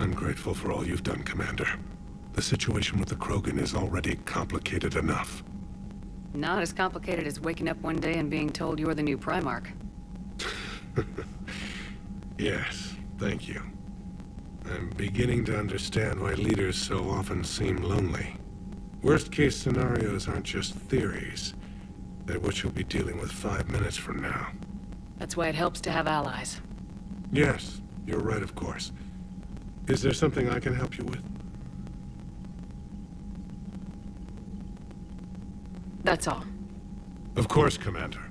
I'm grateful for all you've done, Commander. The situation with the Krogan is already complicated enough. Not as complicated as waking up one day and being told you're the new Primarch. Yes, thank you. I'm beginning to understand why leaders so often seem lonely. Worst-case scenarios aren't just theories. They're what you'll be dealing with 5 minutes from now. That's why it helps to have allies. Yes, you're right, of course. Is there something I can help you with? That's all. Of course, Commander.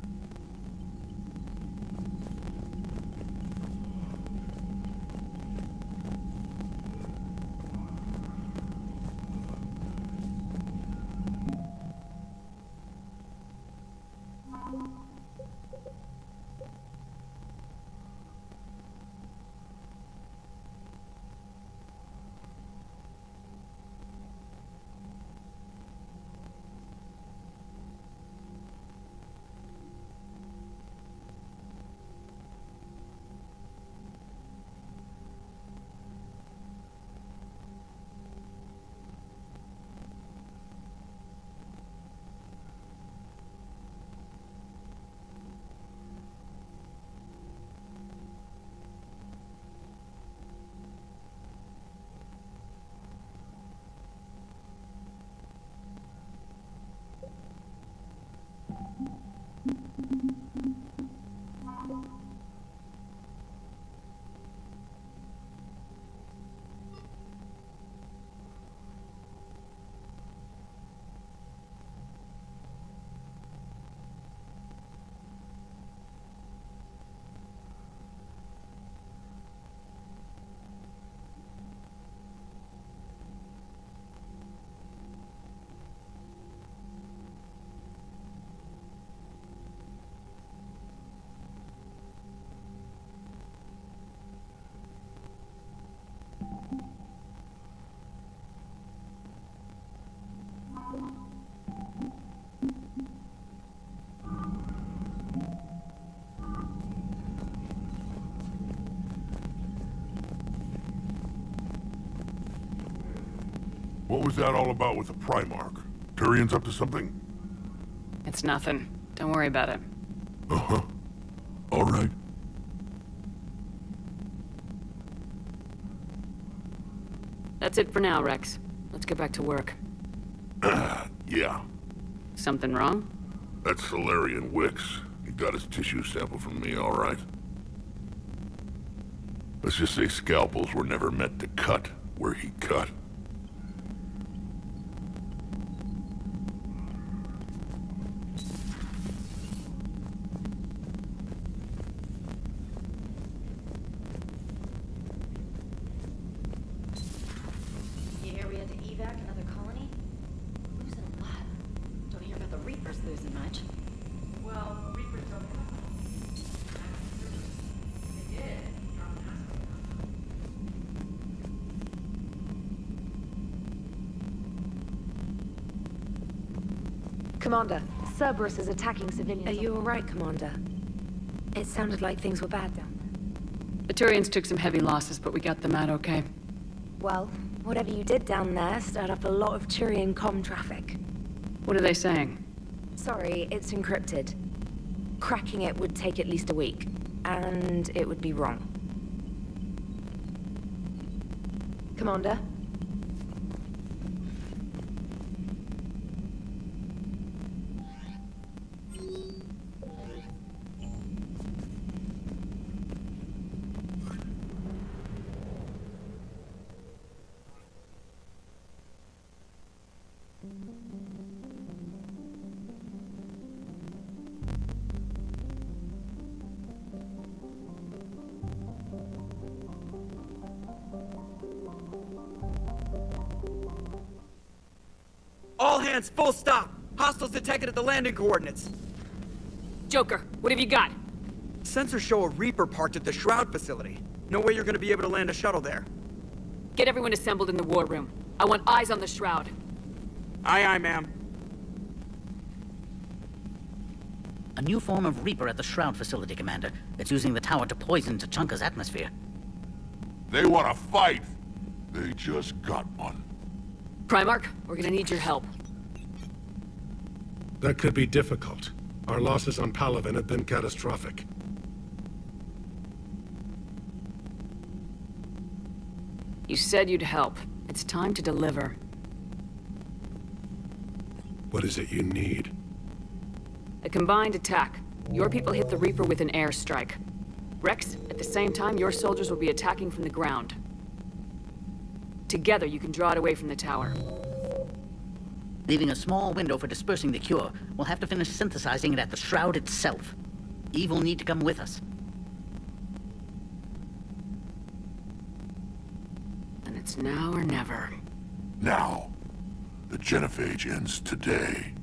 What was that all about with the Primarch? Turian's up to something? It's nothing. Don't worry about it. Uh-huh. All right. That's it for now, Rex. Let's get back to work. Yeah. Something wrong? That's Solarian Wicks. He got his tissue sample from me, all right. Let's just say scalpels were never meant to cut where he cut. You hear we had to evac another colony? Losing a lot. Don't hear about the Reapers losing much. Well, Reapers don't have They did. Commander, Cerberus is attacking civilians. Are you alright, Commander? It sounded like things were bad down there. The Turians took some heavy losses, but we got them out okay. Well, whatever you did down there stirred up a lot of Turian comm traffic. What are they saying? Sorry, it's encrypted. Cracking it would take at least a week, and it would be wrong. Commander? All hands, full stop! Hostiles detected at the landing coordinates. Joker, what have you got? Sensors show a Reaper parked at the Shroud facility. No way you're gonna be able to land a shuttle there. Get everyone assembled in the war room. I want eyes on the Shroud. Aye, aye, ma'am. A new form of Reaper at the Shroud facility, Commander. It's using the tower to poison Tachanka's atmosphere. They want to fight! They just got one. Primarch, we're gonna need your help. That could be difficult. Our losses on Palaven have been catastrophic. You said you'd help. It's time to deliver. What is it you need? A combined attack. Your people hit the Reaper with an airstrike. Rex, at the same time, your soldiers will be attacking from the ground. Together, you can draw it away from the tower. Leaving a small window for dispersing the cure, we'll have to finish synthesizing it at the Shroud itself. Eve will need to come with us. And it's now or never. Now. The genophage ends today.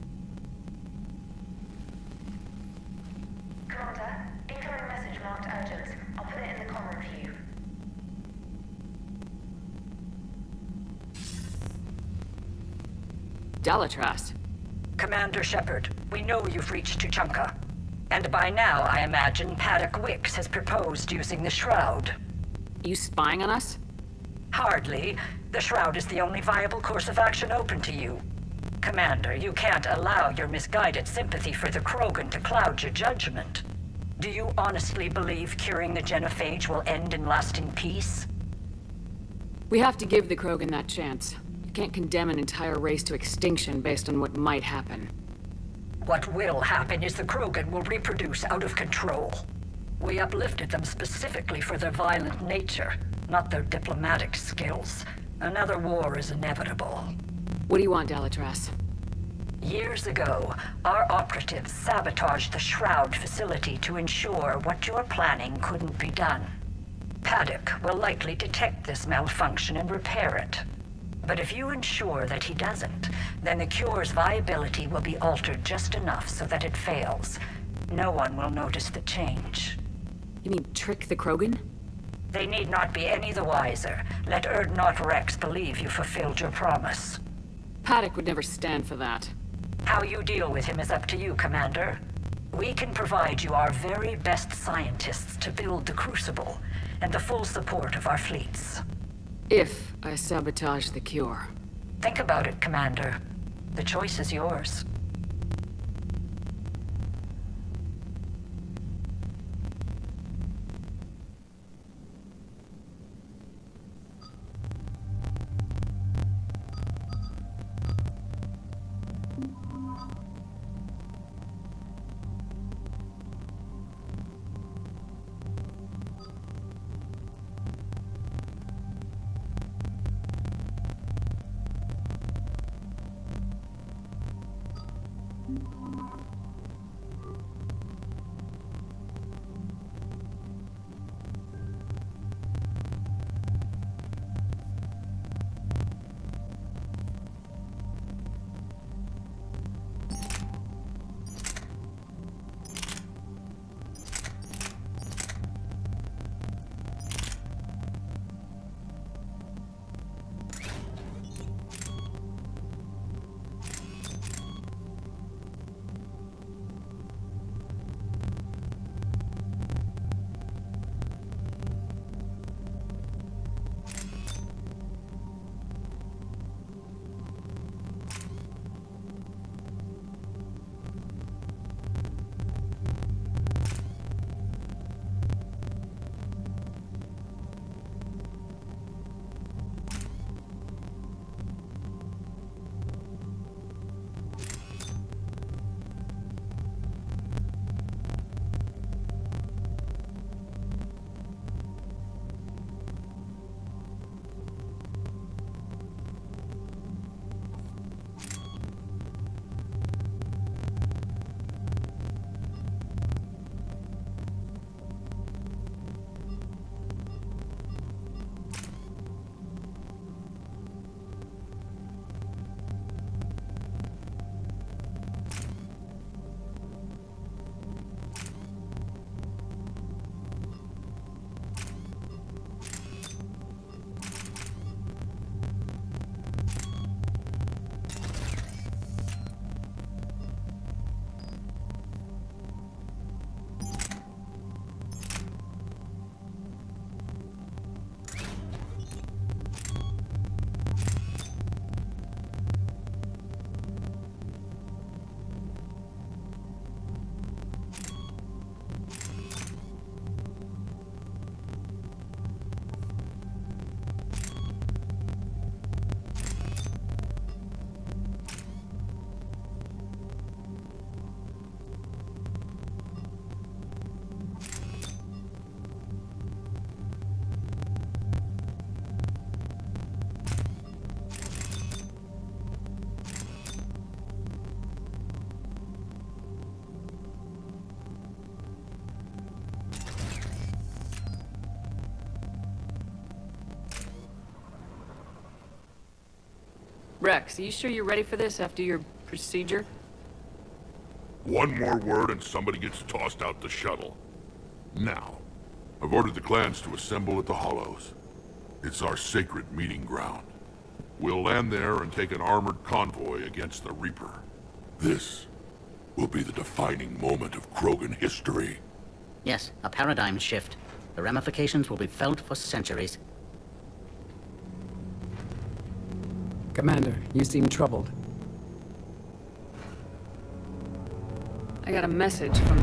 Commander, incoming message marked urgent. I'll put it in the comm review. Dalatras. Commander Shepard, we know you've reached Tuchanka. And by now, I imagine Paddock Wicks has proposed using the Shroud. You spying on us? Hardly. The Shroud is the only viable course of action open to you. Commander, you can't allow your misguided sympathy for the Krogan to cloud your judgment. Do you honestly believe curing the genophage will end in lasting peace? We have to give the Krogan that chance. You can't condemn an entire race to extinction based on what might happen. What will happen is the Krogan will reproduce out of control. We uplifted them specifically for their violent nature, not their diplomatic skills. Another war is inevitable. What do you want, Dalatras? Years ago, our operatives sabotaged the Shroud facility to ensure what you're planning couldn't be done. Paddock will likely detect this malfunction and repair it. But if you ensure that he doesn't, then the cure's viability will be altered just enough so that it fails. No one will notice the change. You mean trick the Krogan? They need not be any the wiser. Let Erdnot Rex believe you fulfilled your promise. Paddock would never stand for that. How you deal with him is up to you, Commander. We can provide you our very best scientists to build the Crucible, and the full support of our fleets. If I sabotage the cure. Think about it, Commander. The choice is yours. Rex, are you sure you're ready for this after your procedure? One more word and somebody gets tossed out the shuttle. Now, I've ordered the clans to assemble at the Hollows. It's our sacred meeting ground. We'll land there and take an armored convoy against the Reaper. This will be the defining moment of Krogan history. Yes, a paradigm shift. The ramifications will be felt for centuries. Commander, you seem troubled. I got a message from...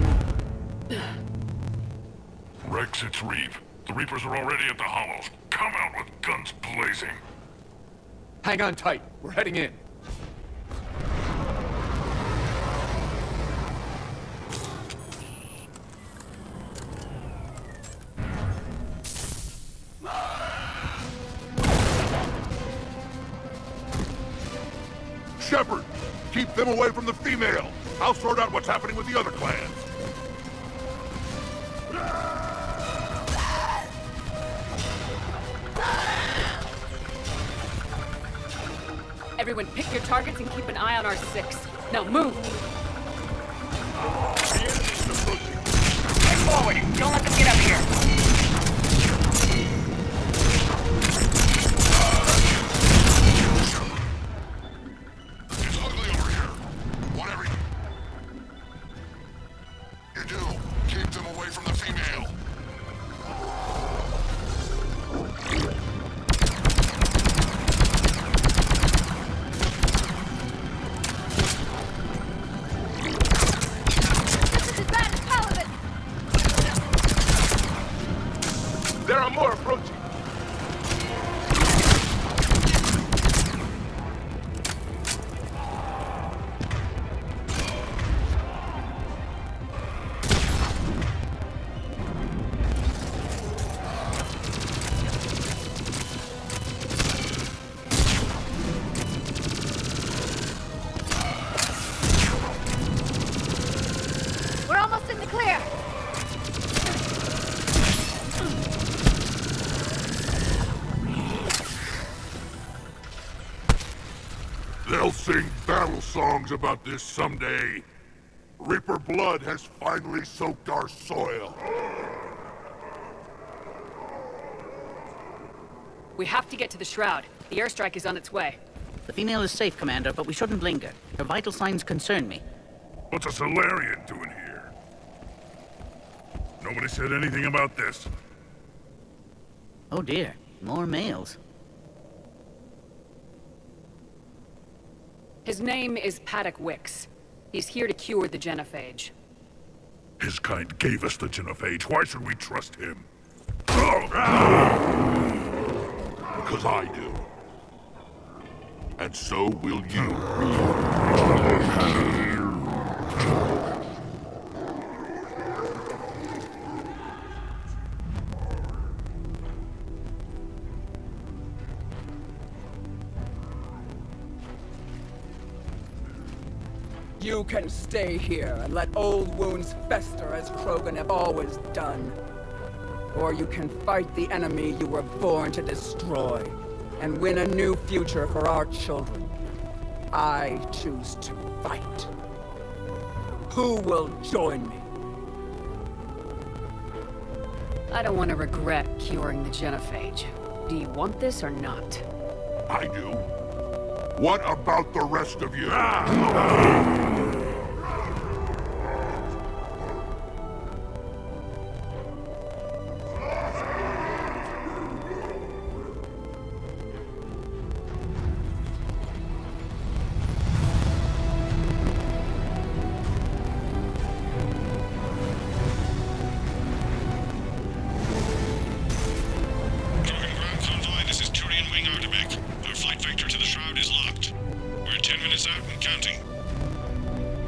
Rex, it's Reeve. The Reapers are already at the Hollows. Come out with guns blazing. Hang on tight. We're heading in. Shepard, keep them away from the female. I'll sort out what's happening with the other clans. Everyone pick your targets and keep an eye on our 6. Now move! Head forward. Don't let them get up here. It's ugly over here. Whatever you do, keep them away from the female. There are more approaching. We're almost in the clear. They'll sing battle songs about this someday. Reaper blood has finally soaked our soil. We have to get to the Shroud. The airstrike is on its way. The female is safe, Commander, but we shouldn't linger. Her vital signs concern me. What's a Solarian doing here? Nobody said anything about this. Oh dear, more males. His name is Paddock Wicks. He's here to cure the genophage. His kind gave us the genophage. Why should we trust him? Because I do. And so will you. You can stay here and let old wounds fester as Krogan have always done. Or you can fight the enemy you were born to destroy and win a new future for our children. I choose to fight. Who will join me? I don't want to regret curing the genophage. Do you want this or not? I do. What about the rest of you?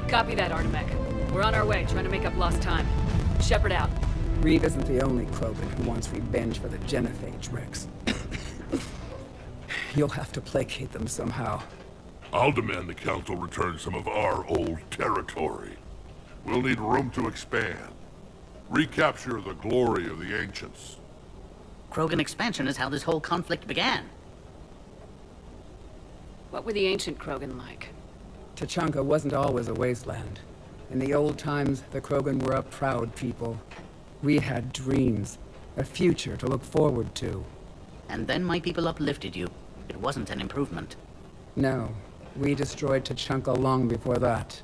Copy that, Artemek. We're on our way, trying to make up lost time. Shepard out. Reeve isn't the only Krogan who wants revenge for the genophage, Rex. You'll have to placate them somehow. I'll demand the Council return some of our old territory. We'll need room to expand. Recapture the glory of the ancients. Krogan expansion is how this whole conflict began. What were the ancient Krogan like? Tachanka wasn't always a wasteland. In the old times, the Krogan were a proud people. We had dreams, a future to look forward to. And then my people uplifted you. It wasn't an improvement. No, we destroyed Tachanka long before that.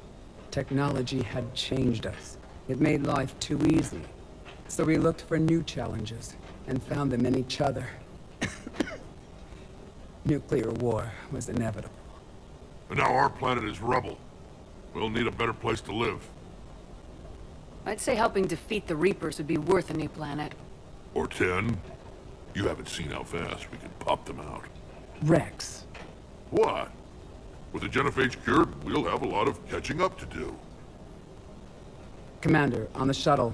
Technology had changed us. It made life too easy. So we looked for new challenges, and found them in each other. Nuclear war was inevitable. And now our planet is rubble. We'll need a better place to live. I'd say helping defeat the Reapers would be worth a new planet. Or 10. You haven't seen how fast we can pop them out. Rex. What? With the genophage cured, we'll have a lot of catching up to do. Commander, on the shuttle,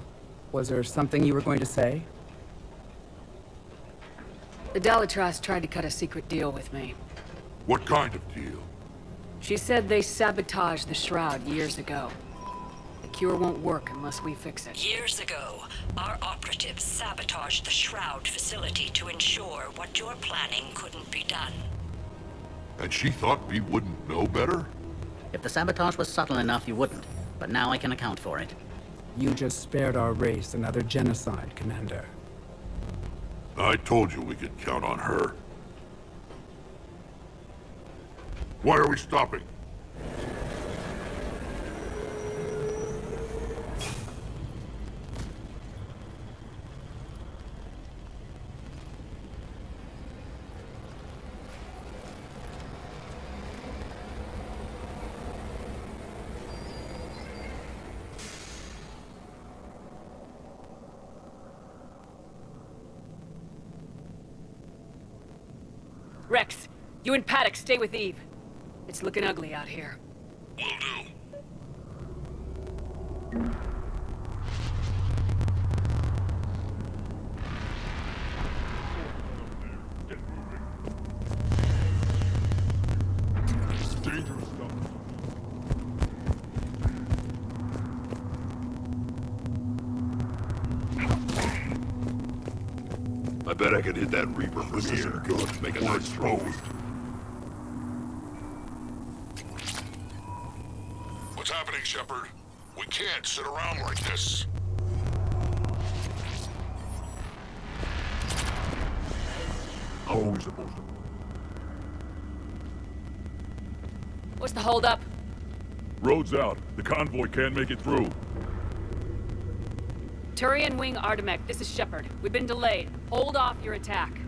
was there something you were going to say? The Dalitras tried to cut a secret deal with me. What kind of deal? She said they sabotaged the Shroud years ago. The cure won't work unless we fix it. Years ago, our operatives sabotaged the Shroud facility to ensure what you're planning couldn't be done. And she thought we wouldn't know better? If the sabotage was subtle enough, you wouldn't. But now I can account for it. You just spared our race another genocide, Commander. I told you we could count on her. Why are we stopping? Rex, you and Paddock stay with Eve. It's looking ugly out here. Will do. It's dangerous stuff. I bet I could hit that Reaper from here. Good. Make a nice throw. What's happening, Shepard? We can't sit around like this. How are we supposed to? What's the holdup? Road's out. The convoy can't make it through. Turian Wing Artemek, this is Shepard. We've been delayed. Hold off your attack.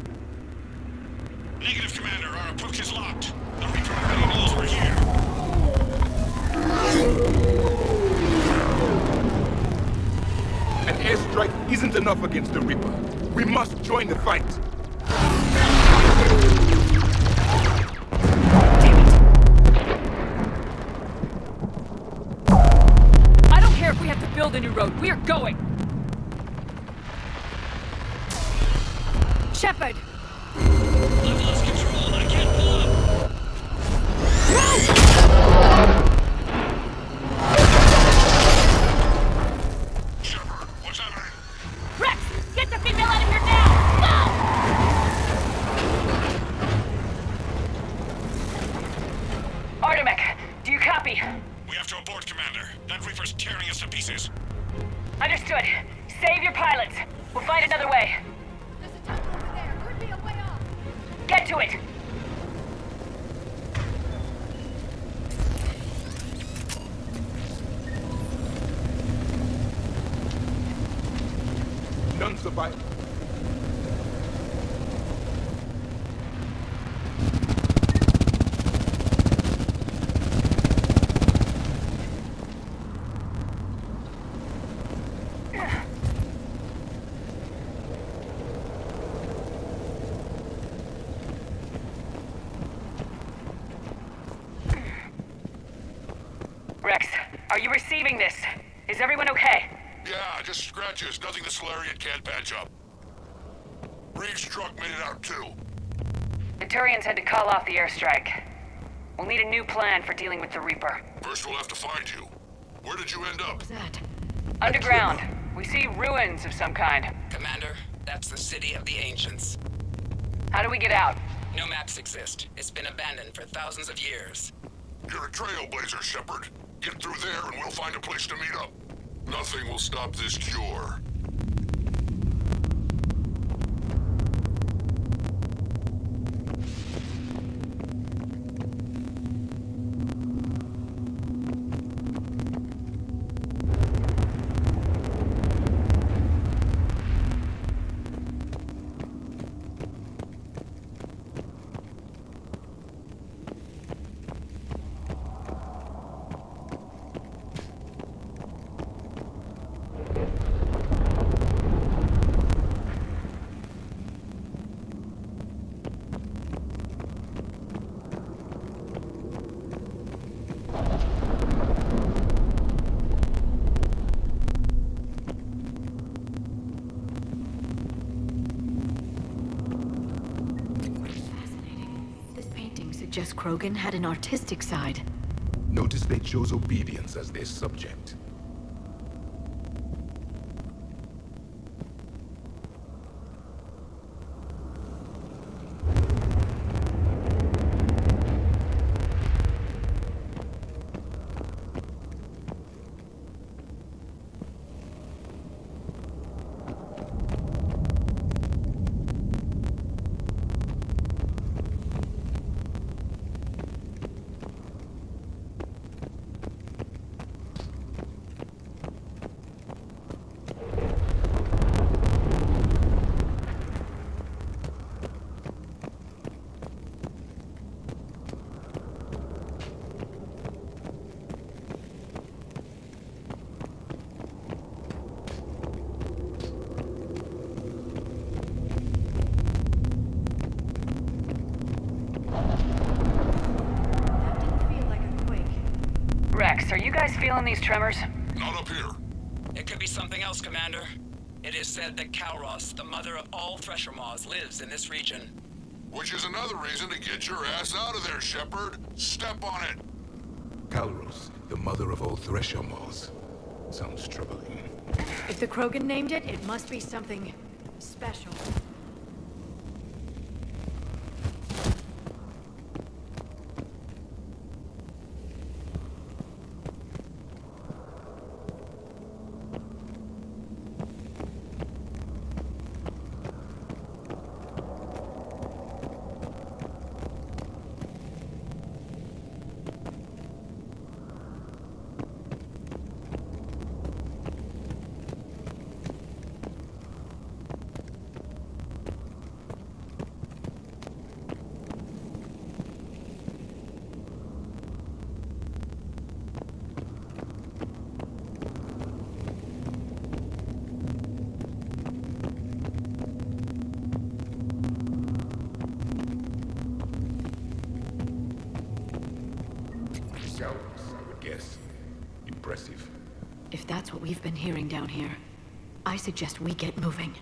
Negative, Commander. Our approach is locked. The Reaper already knows we're here. An airstrike isn't enough against the Reaper. We must join the fight. I don't care if we have to build a new road. We are going. Shepard! I've lost control. I can't pull up. Shepard, what's happening? Rex, get the female out of here now! Go! Artemek, do you copy? We have to abort, Commander. That Reaper's tearing us to pieces. Understood. Save your pilots. We'll find another way. There's a tunnel over there. Could be a way off. Get to it! None survive. Rex, are you receiving this? Is everyone okay? Yeah, just scratches. Nothing the Solarian can't patch up. Reeves' truck made it out too. The Turians had to call off the airstrike. We'll need a new plan for dealing with the Reaper. First we'll have to find you. Where did you end up? What's that? Underground. We see ruins of some kind. Commander, that's the city of the Ancients. How do we get out? No maps exist. It's been abandoned for thousands of years. You're a trailblazer, Shepard. Get through there and we'll find a place to meet up. Nothing will stop this cure. Jess Krogan had an artistic side. Notice they chose obedience as their subject. Rex, are you guys feeling these tremors? Not up here. It could be something else, Commander. It is said that Kalros, the mother of all Thresher Maws, lives in this region. Which is another reason to get your ass out of there, Shepard. Step on it. Kalros, the mother of all Thresher Maws. Sounds troubling. If the Krogan named it, it must be something special. I would guess. Impressive. If that's what we've been hearing down here, I suggest we get moving.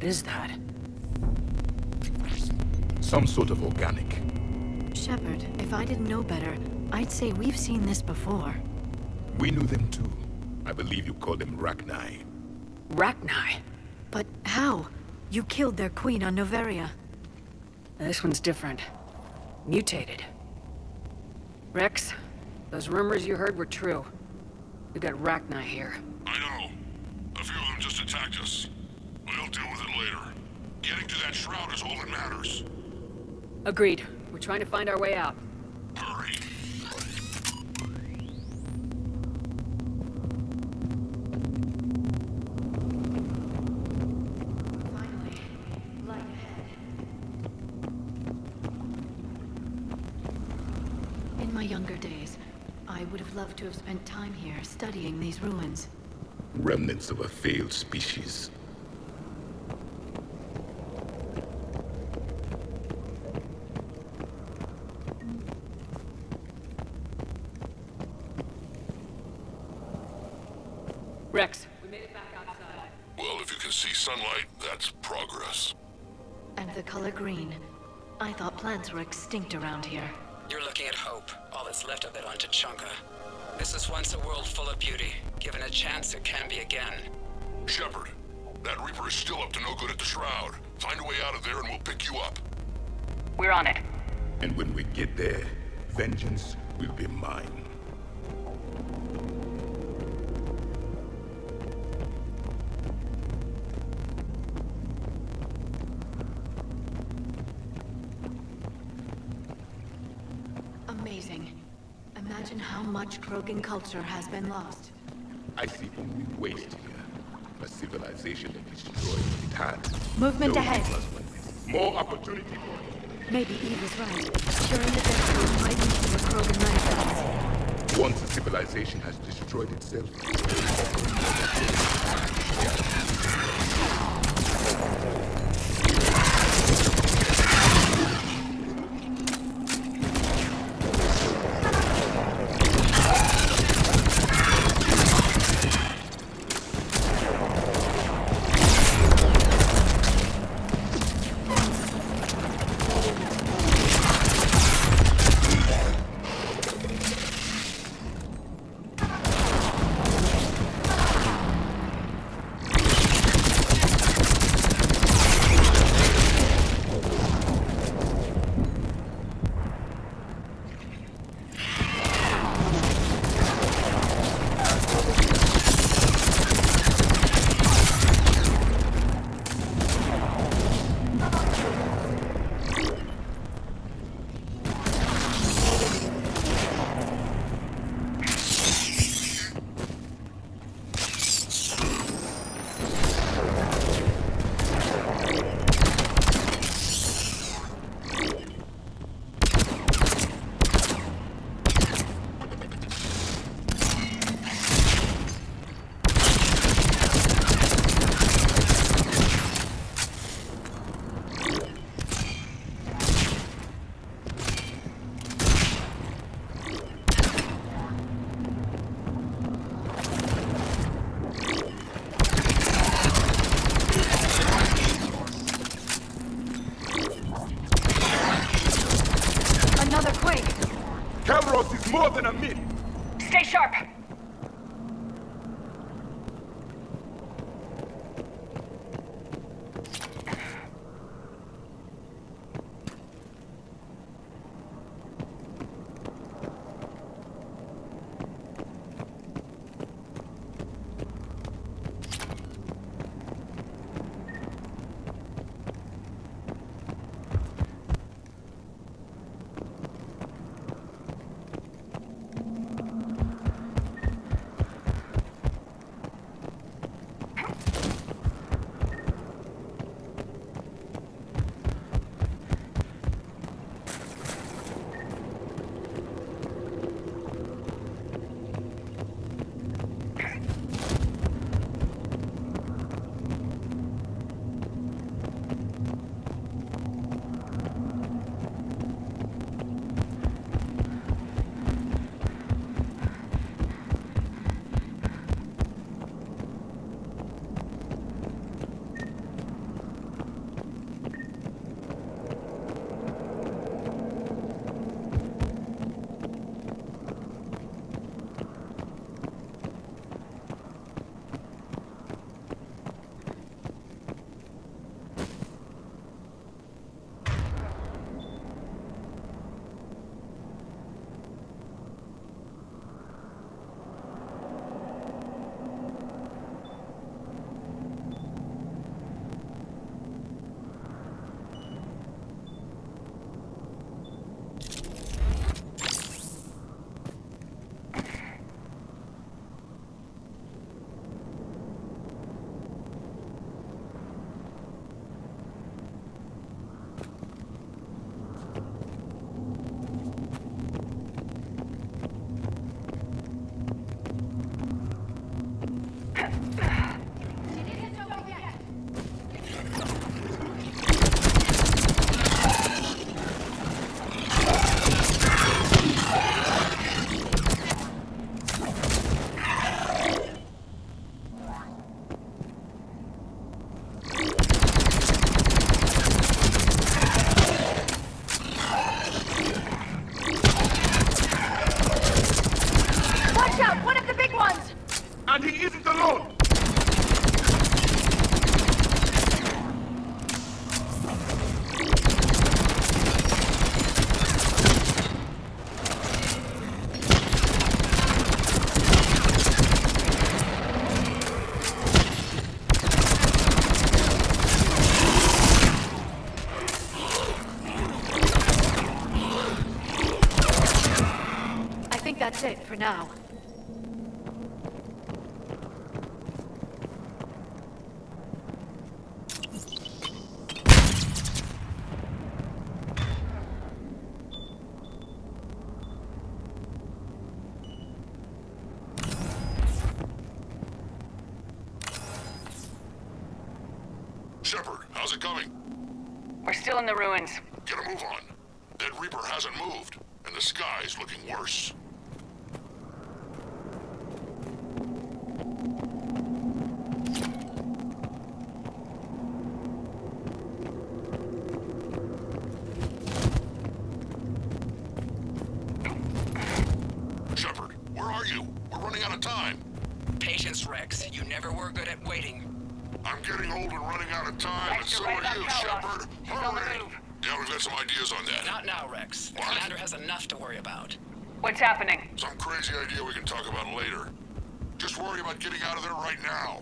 is that? Some sort of organic. Shepard, if I didn't know better, I'd say we've seen this before. We knew them too. I believe you call them Rachni. Rachni? But how? You killed their queen on Noveria. This one's different. Mutated. Rex, those rumors you heard were true. We got Rachni here. I know. A few of them just attacked us. We'll deal with it later. Getting to that shroud is all that matters. Agreed. We're trying to find our way out. Hurry. Finally, light ahead. In my younger days, I would have loved to have spent time here studying these ruins. Remnants of a failed species. Rex, we made it back outside. Well, if you can see sunlight, that's progress. And the color green. I thought plants were extinct around here. You're looking at hope, all that's left of it on Tachanka. This is once a world full of beauty. Given a chance, it can be again. Shepard, that Reaper is still up to no good at the Shroud. Find a way out of there and we'll pick you up. We're on it. And when we get there, vengeance will be mine. Amazing. Imagine how much Krogan culture has been lost. I see only waste here. A civilization that destroyed its time. Movement No ahead. replacement. More opportunity. Maybe Eve is right. During the decade, might lead to a Krogan renaissance. Once a civilization has destroyed itself, Another quake! Calros is more than a myth! Stay sharp! that's it for now. Shepard, how's it coming? We're still in the ruins. Get a move on. That Reaper hasn't moved, and the sky's looking worse. Shepard, where are you? We're running out of time. Patience, Rex. You never were good at waiting. I'm getting old and running out of time, and so are you, Shepard. Hurry! Yeah, we've got some ideas on that. Not now, Rex. The commander has enough to worry about. What's happening? Some crazy idea we can talk about later. Just worry about getting out of there right now.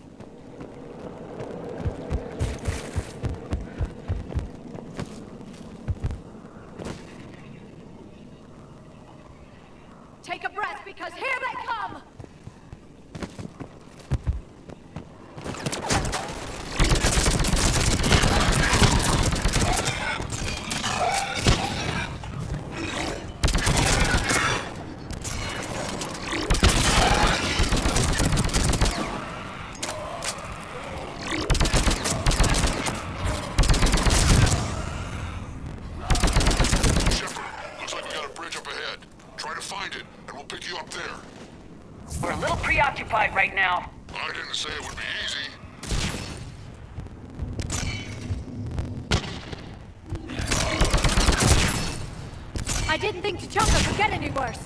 Take a breath, because here they come! We're a little preoccupied right now. I didn't say it would be easy. I didn't think T'Chaka could get any worse.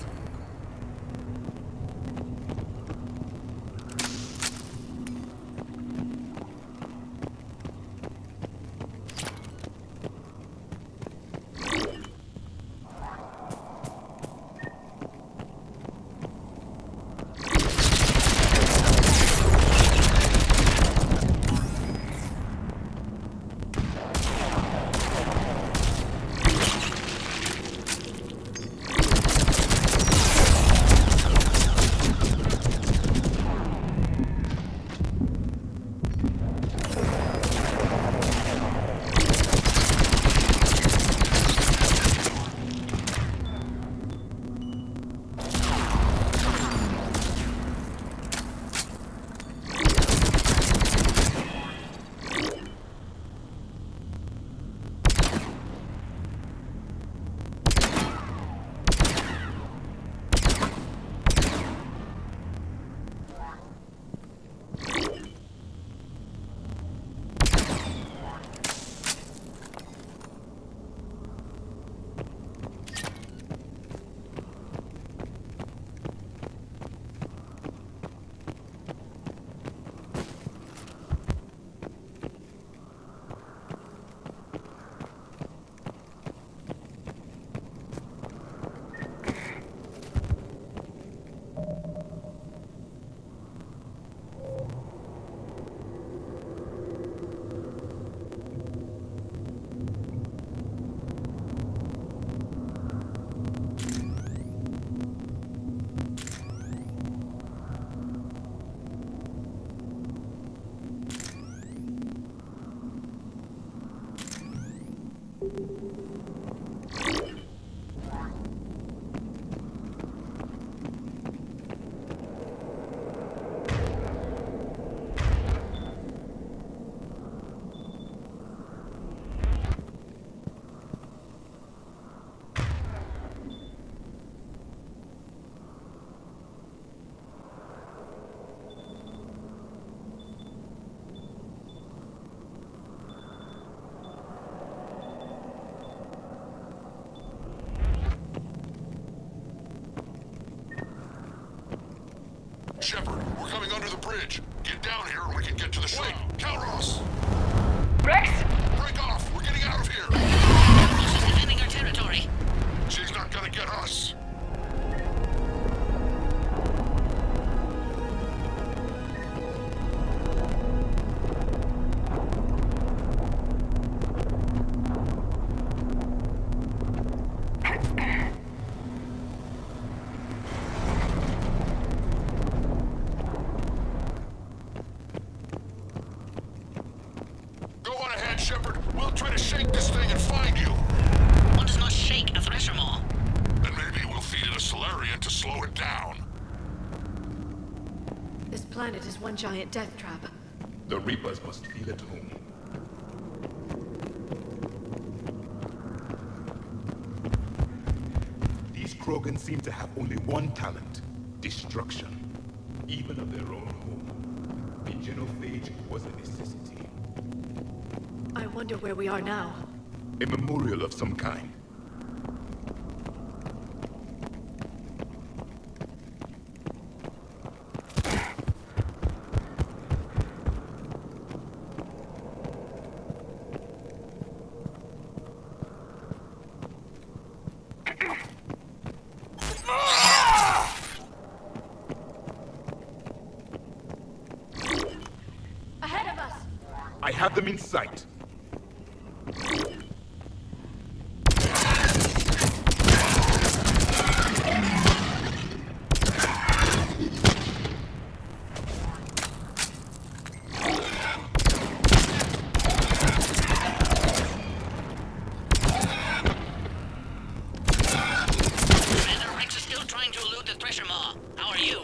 Shepard, we're coming under the bridge. Get down here and we can get to the ship. Calros! Rex? Break off! We're getting out of here! She's defending our territory. She's not gonna get us! one giant death trap. The Reapers must feel at home. These Krogan seem to have only one talent: destruction. Even of their own home. The genophage was a necessity. I wonder where we are now. A memorial of some kind. Ahead of us! I have them in sight. Commander, Rex is still trying to elude the Thresher Maw. How are you?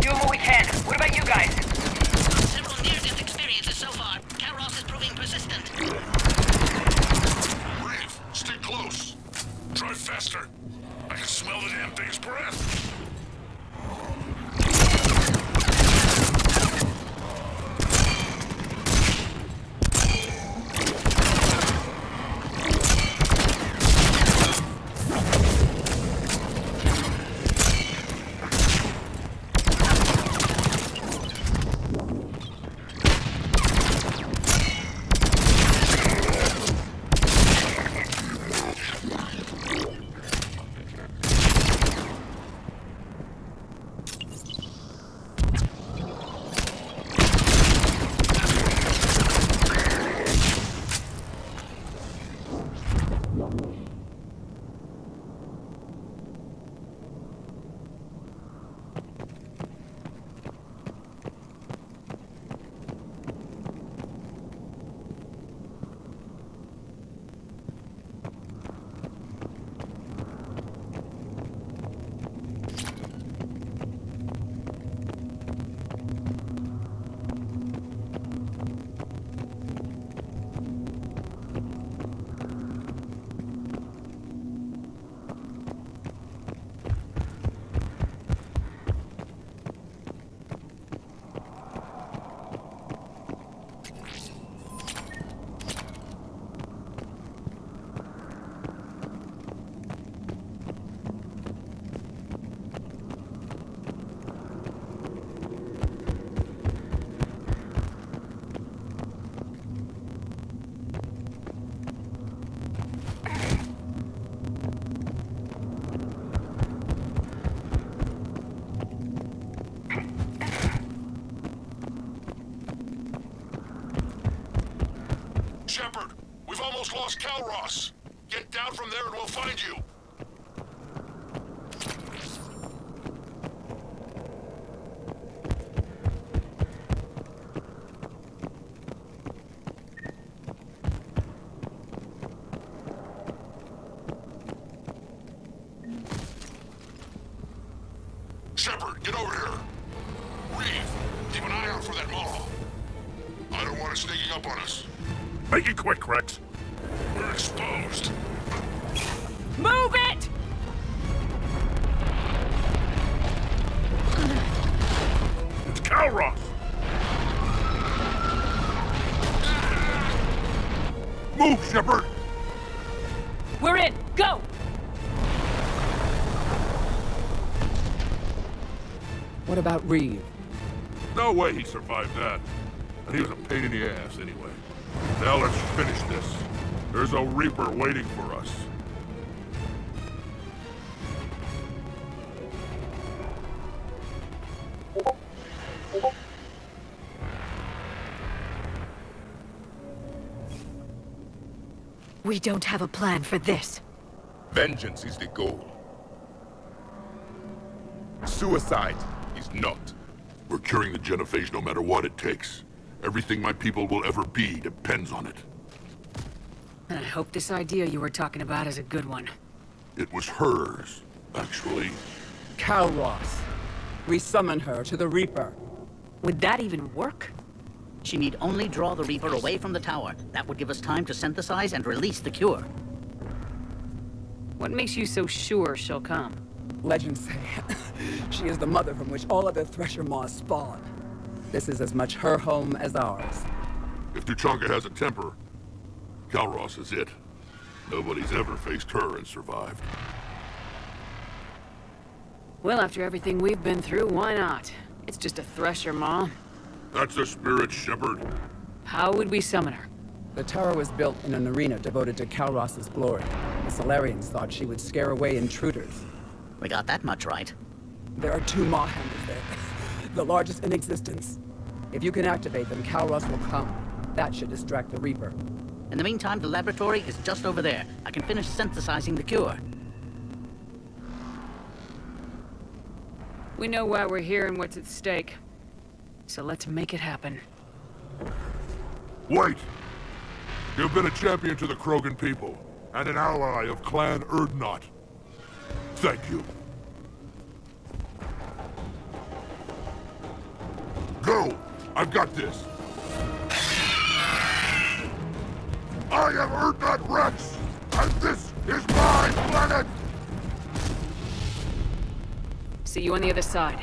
Doing what we can. What about you guys? Several near-death experiences so far. Kairos is proving persistent. Reeve, stick close. Try faster. I can smell the damn thing's breath. Shepard, we've almost lost Calros. Get down from there and we'll find you. Shepard, get over here. Reeve, keep an eye out for that Maw. I don't want it sneaking up on us. Make it quick, Rex. We're exposed. Move it! It's Calros! Move, Shepard! We're in! Go! What about Reeve? No way he survived that. And he was a pain in the ass anyway. Now let's finish this. There's a Reaper waiting for us. We don't have a plan for this. Vengeance is the goal. Suicide is not. We're curing the genophage no matter what it takes. Everything my people will ever be depends on it. And I hope this idea you were talking about is a good one. It was hers, actually. Calros. We summon her to the Reaper. Would that even work? She need only draw the Reaper away from the tower. That would give us time to synthesize and release the cure. What makes you so sure she'll come? Legends say she is the mother from which all other Thresher Maws spawn. This is as much her home as ours. If Tuchanka has a temper, Kalros is it. Nobody's ever faced her and survived. Well, after everything we've been through, why not? It's just a Thresher Maw. That's the spirit, Shepard. How would we summon her? The tower was built in an arena devoted to Kalros's glory. The Solarians thought she would scare away intruders. We got that much right. There are 2 Maw hammers there, the largest in existence. If you can activate them, Kalros will come. That should distract the Reaper. In the meantime, the laboratory is just over there. I can finish synthesizing the cure. We know why we're here and what's at stake. So let's make it happen. Wait! You've been a champion to the Krogan people, and an ally of Clan Erdnot. Thank you. Go! I've got this! I am Erdnot Rex, and this is my planet! See you on the other side.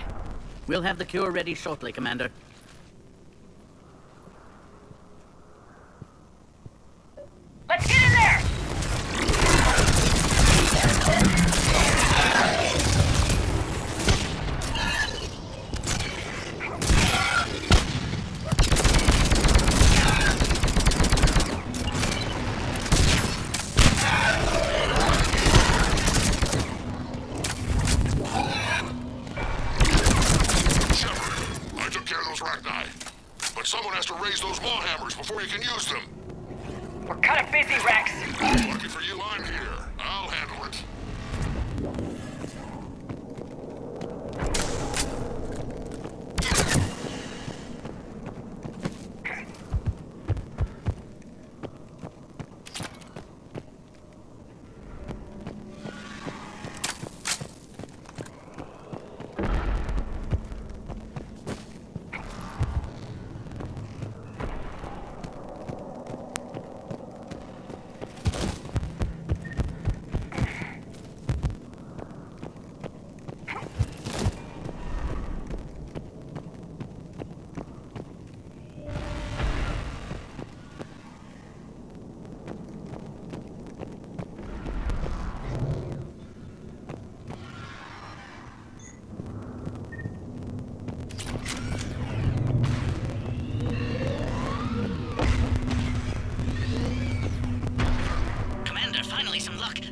We'll have the cure ready shortly, Commander. Let's get in there! Someone has to raise those maw hammers before you can use them. We're kind of busy, Rex. Lucky for you, I'm here. I'll handle it.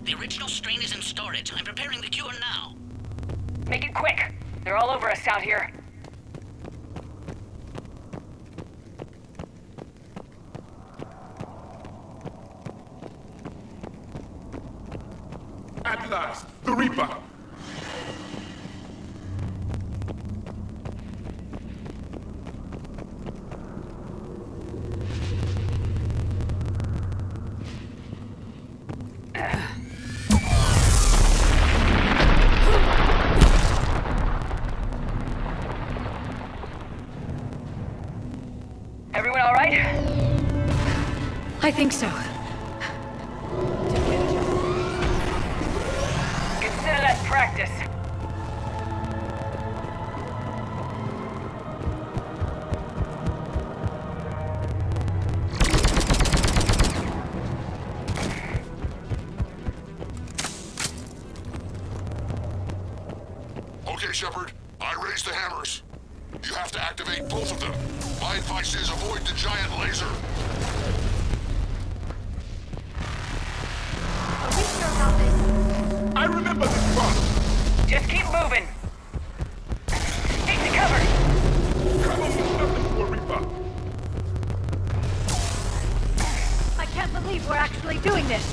The original strain is in storage. I'm preparing the cure now. Make it quick. They're all over us out here. At last, the Reaper! Everyone all right? I think so. Consider that practice. Okay, Shepard. I raised the hammers. You have to activate both of them. My advice is avoid the giant laser. Are we sure about this? I remember this part. Just keep moving. Take the cover. Come on, there's nothing to worry about. I can't believe we're actually doing this.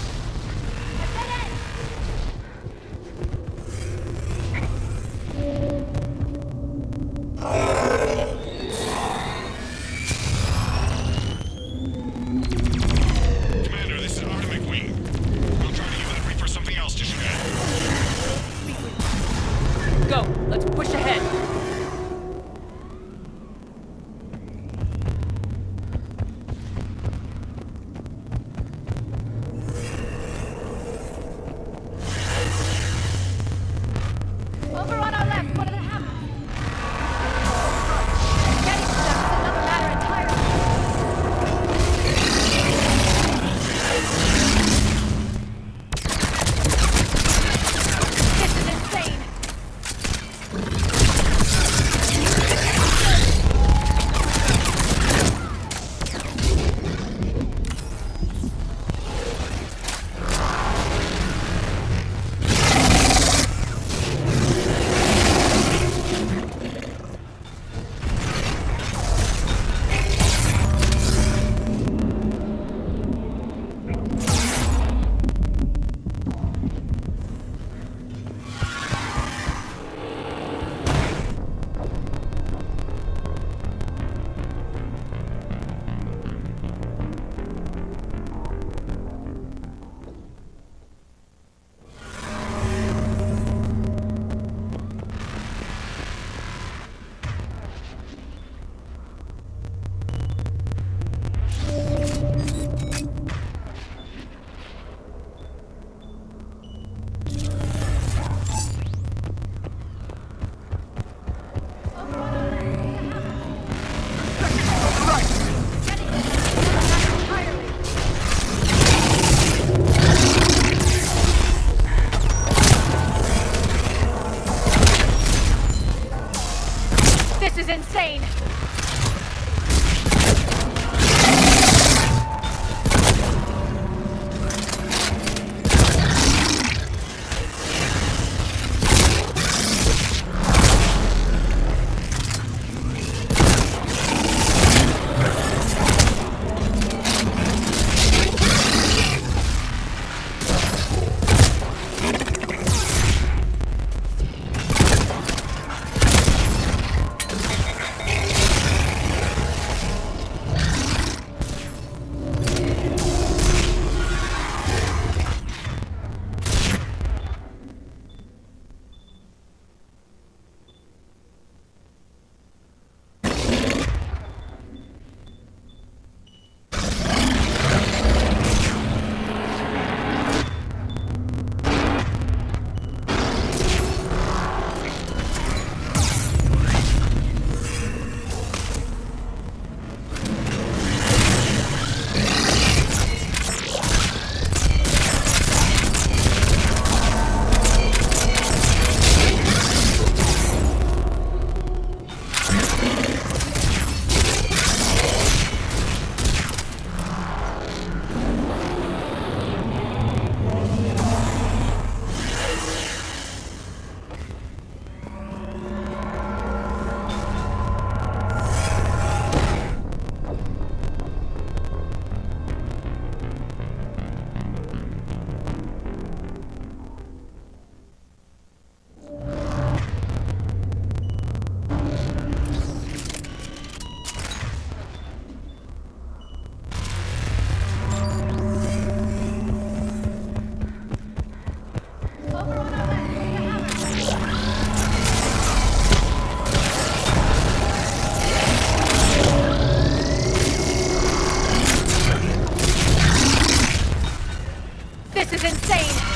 Commander, this is Artemis Wing. We'll try to use that Reaper for something else to shoot at. Go! Let's push ahead! insane! This is insane!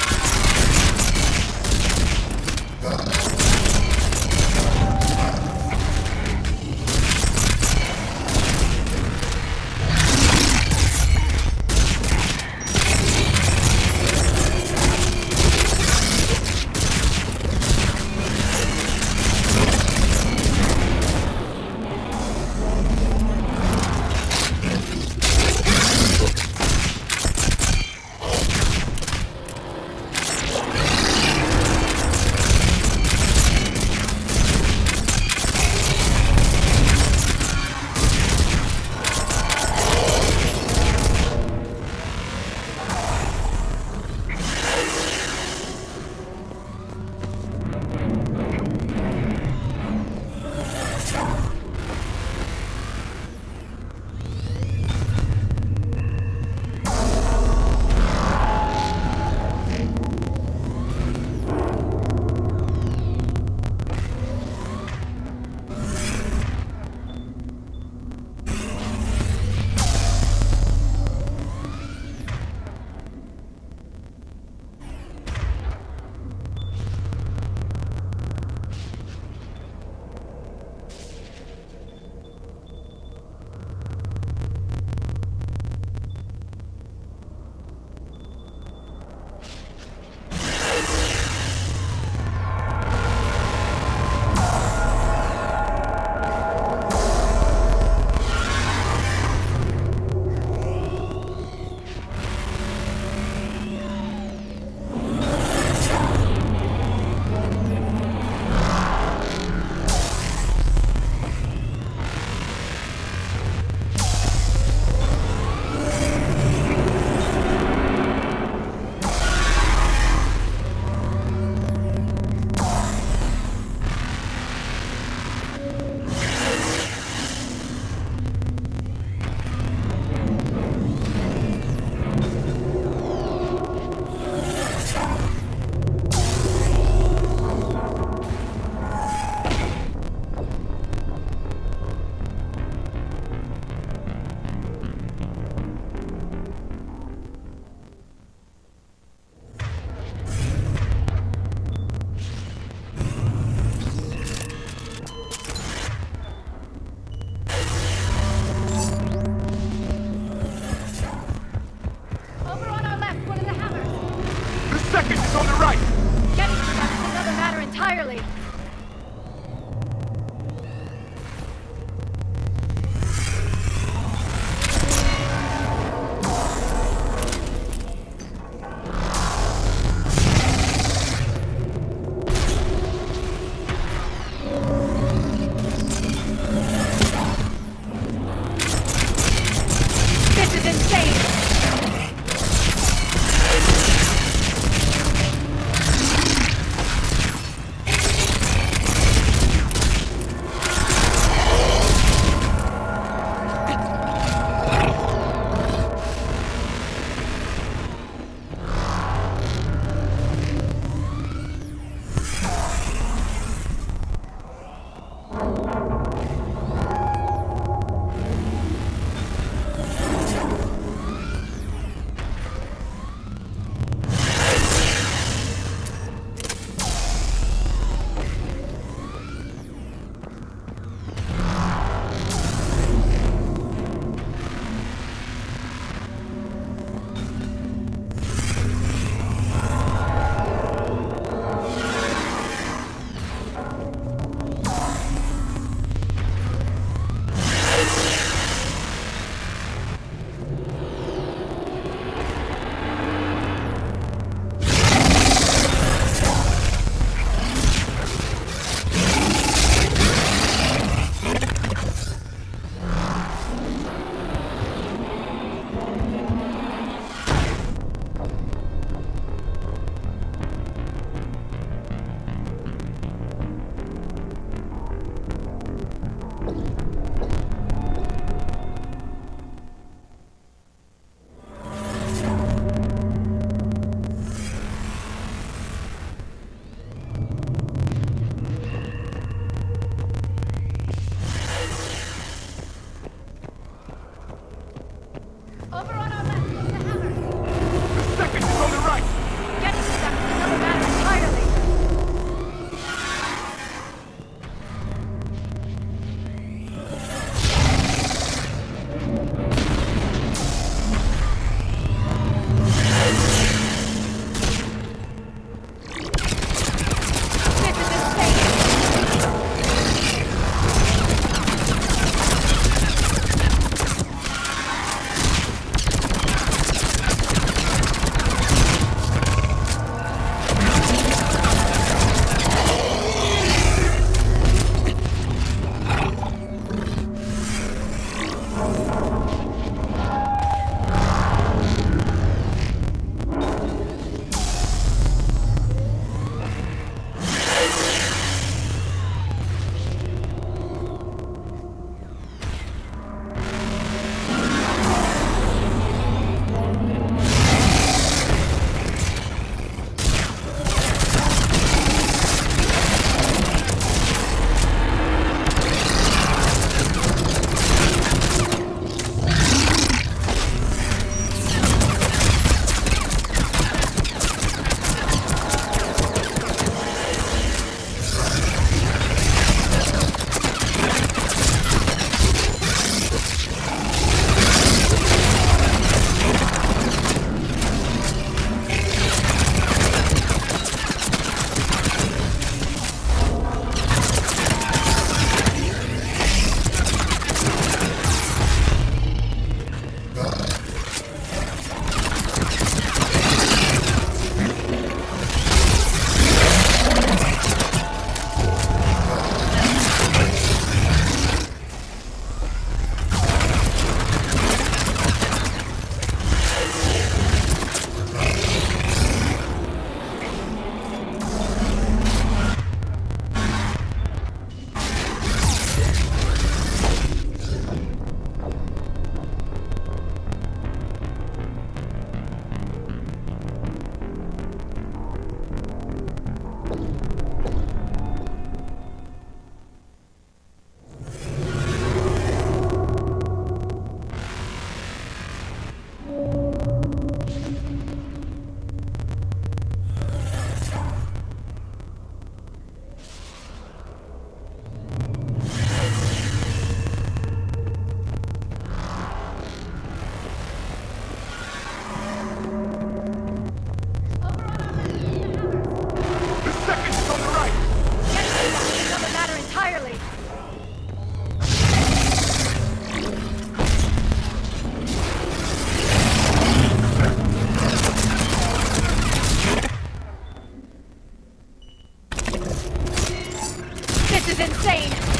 is insane!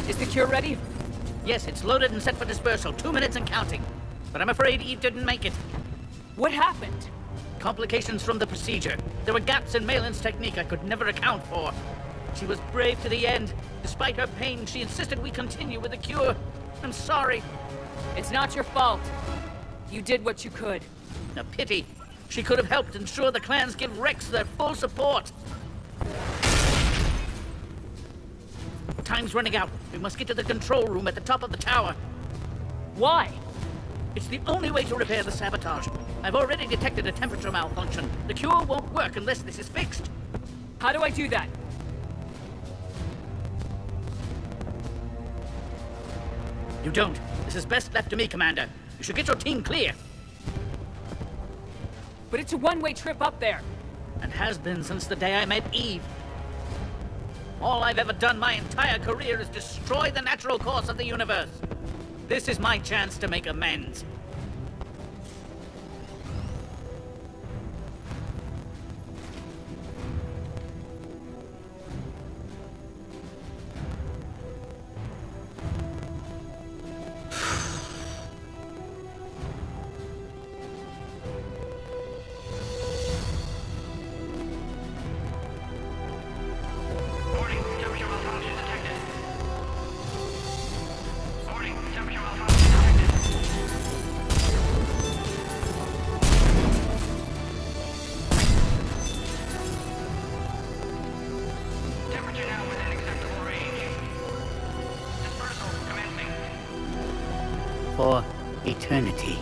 Is the cure ready? Yes, it's loaded and set for dispersal. 2 minutes and counting. But I'm afraid Eve didn't make it. What happened? Complications from the procedure. There were gaps in Malin's technique I could never account for. She was brave to the end. Despite her pain, she insisted we continue with the cure. I'm sorry. It's not your fault. You did what you could. A pity. She could have helped ensure the clans give Rex their full support. Time's running out. We must get to the control room at the top of the tower. Why? It's the only way to repair the sabotage. I've already detected a temperature malfunction. The cure won't work unless this is fixed. How do I do that? You don't. This is best left to me, Commander. You should get your team clear. But it's a one-way trip up there. And has been since the day I met Eve. All I've ever done my entire career is destroy the natural course of the universe. This is my chance to make amends. For eternity.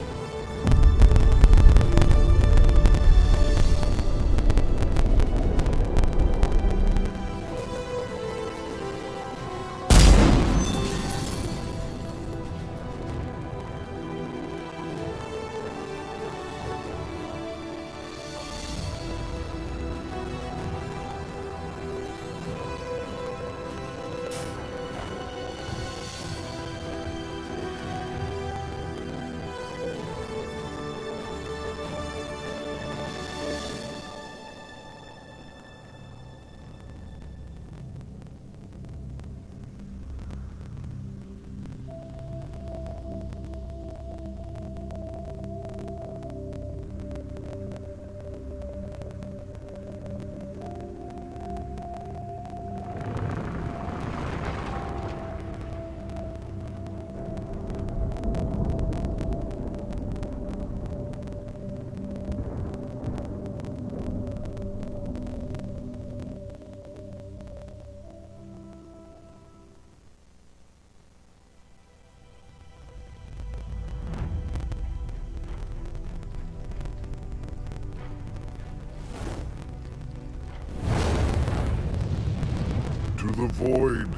To the void,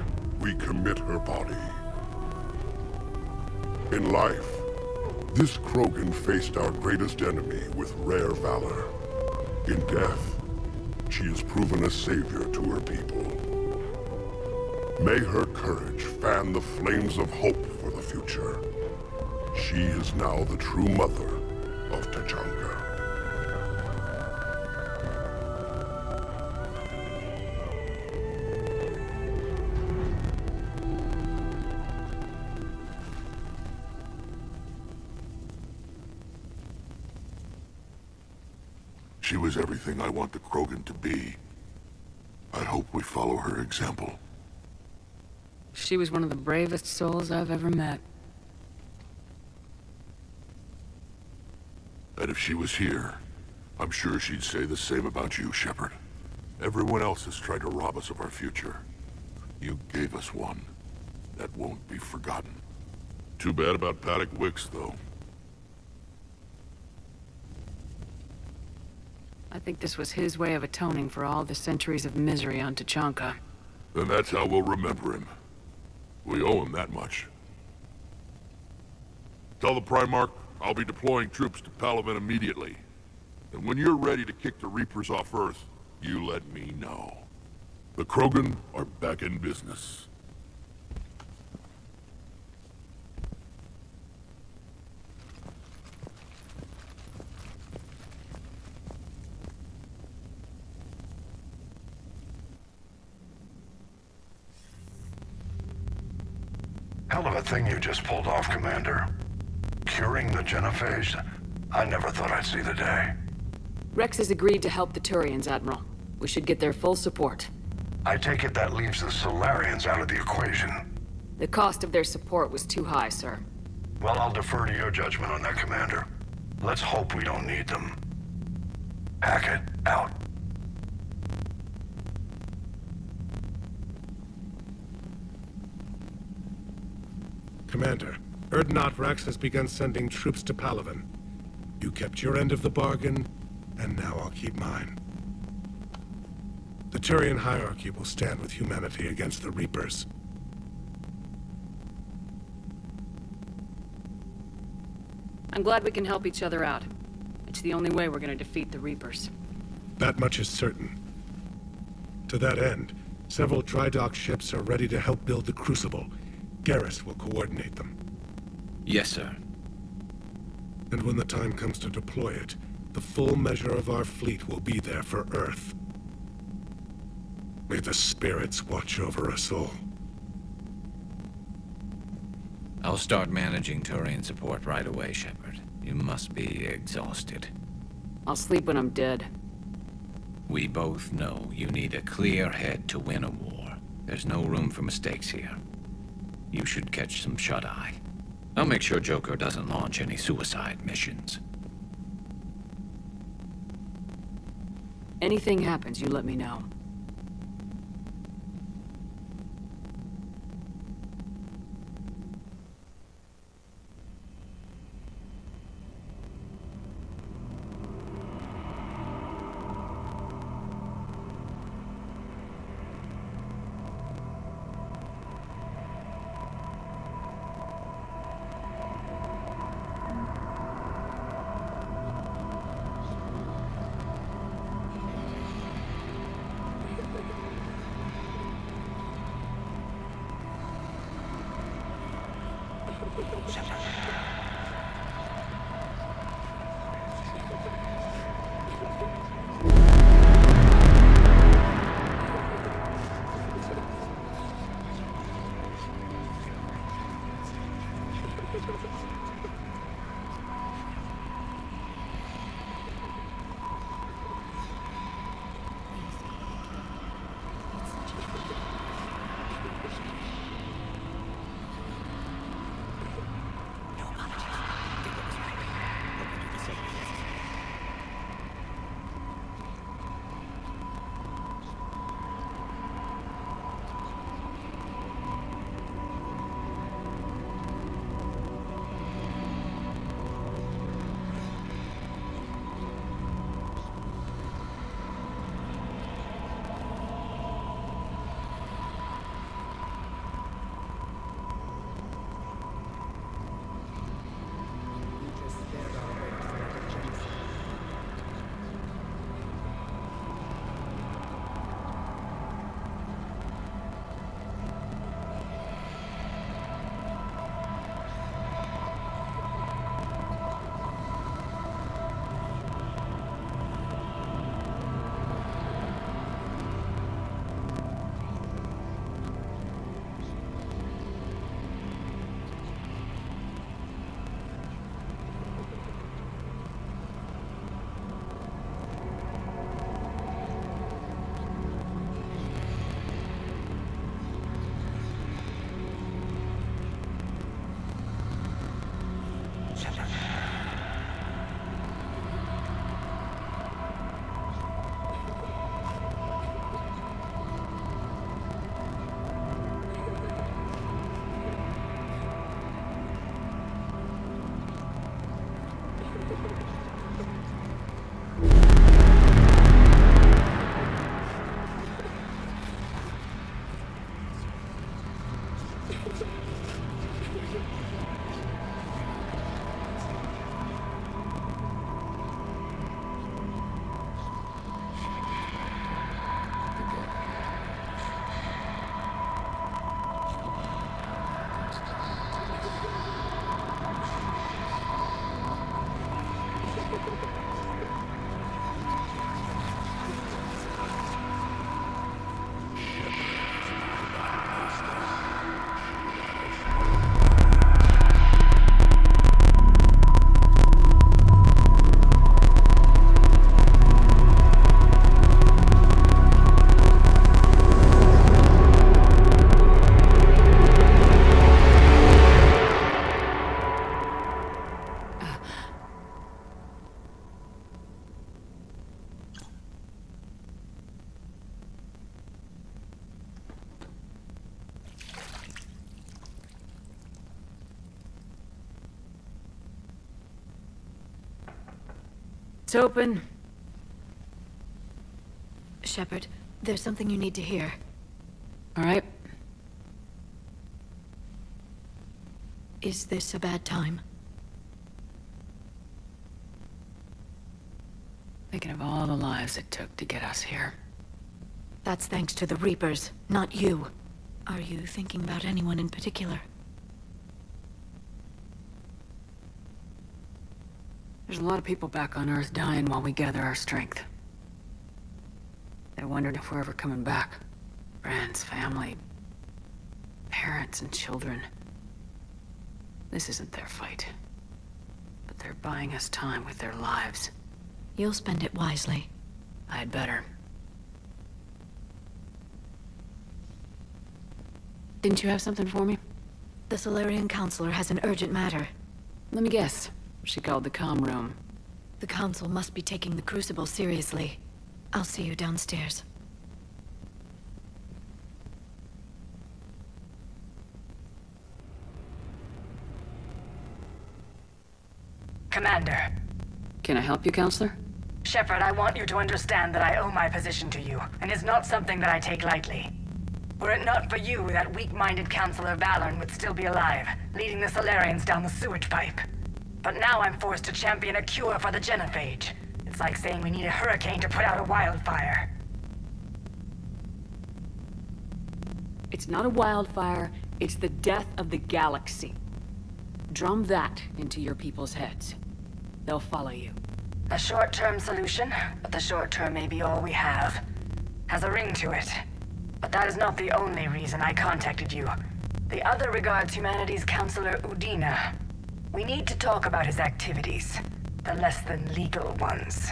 we commit her body. In life, this Krogan faced our greatest enemy with rare valor. In death, she has proven a savior to her people. May her courage fan the flames of hope for the future. She is now the true mother of Tachanka. She was everything I want the Krogan to be. I hope we follow her example. She was one of the bravest souls I've ever met. And if she was here, I'm sure she'd say the same about you, Shepard. Everyone else has tried to rob us of our future. You gave us one. That won't be forgotten. Too bad about Paddock Wicks, though. I think this was his way of atoning for all the centuries of misery on Tachanka. Then that's how we'll remember him. We owe him that much. Tell the Primarch I'll be deploying troops to Palaven immediately. And when you're ready to kick the Reapers off Earth, you let me know. The Krogan are back in business. Hell of a thing you just pulled off, Commander. Curing the genophage? I never thought I'd see the day. Rex has agreed to help the Turians, Admiral. We should get their full support. I take it that leaves the Solarians out of the equation. The cost of their support was too high, sir. Well, I'll defer to your judgment on that, Commander. Let's hope we don't need them. Hackett, out. Commander, Erdnot Rex has begun sending troops to Palaven. You kept your end of the bargain, and now I'll keep mine. The Turian hierarchy will stand with humanity against the Reapers. I'm glad we can help each other out. It's the only way we're gonna defeat the Reapers. That much is certain. To that end, several dry dock ships are ready to help build the Crucible. Garrus will coordinate them. Yes, sir. And when the time comes to deploy it, the full measure of our fleet will be there for Earth. May the spirits watch over us all. I'll start managing Turian support right away, Shepard. You must be exhausted. I'll sleep when I'm dead. We both know you need a clear head to win a war. There's no room for mistakes here. You should catch some shut-eye. I'll make sure Joker doesn't launch any suicide missions. Anything happens, you let me know. It's open. Shepard, there's something you need to hear. All right. Is this a bad time? Thinking of all the lives it took to get us here. That's thanks to the Reapers, not you. Are you thinking about anyone in particular? There's a lot of people back on Earth dying while we gather our strength. They wondered if we're ever coming back. Friends, family, parents and children. This isn't their fight. But they're buying us time with their lives. You'll spend it wisely. I'd better. Didn't you have something for me? The Solarian Counselor has an urgent matter. Let me guess. She called the comm room. The Council must be taking the Crucible seriously. I'll see you downstairs. Commander. Can I help you, Counselor? Shepard, I want you to understand that I owe my position to you, and it's not something that I take lightly. Were it not for you, that weak-minded Counselor Valorn would still be alive, leading the Solarians down the sewage pipe. But now I'm forced to champion a cure for the genophage. It's like saying we need a hurricane to put out a wildfire. It's not a wildfire, it's the death of the galaxy. Drum that into your people's heads. They'll follow you. A short-term solution, but the short term may be all we have. Has a ring to it. But that is not the only reason I contacted you. The other regards humanity's Counselor Udina. We need to talk about his activities. The less than legal ones.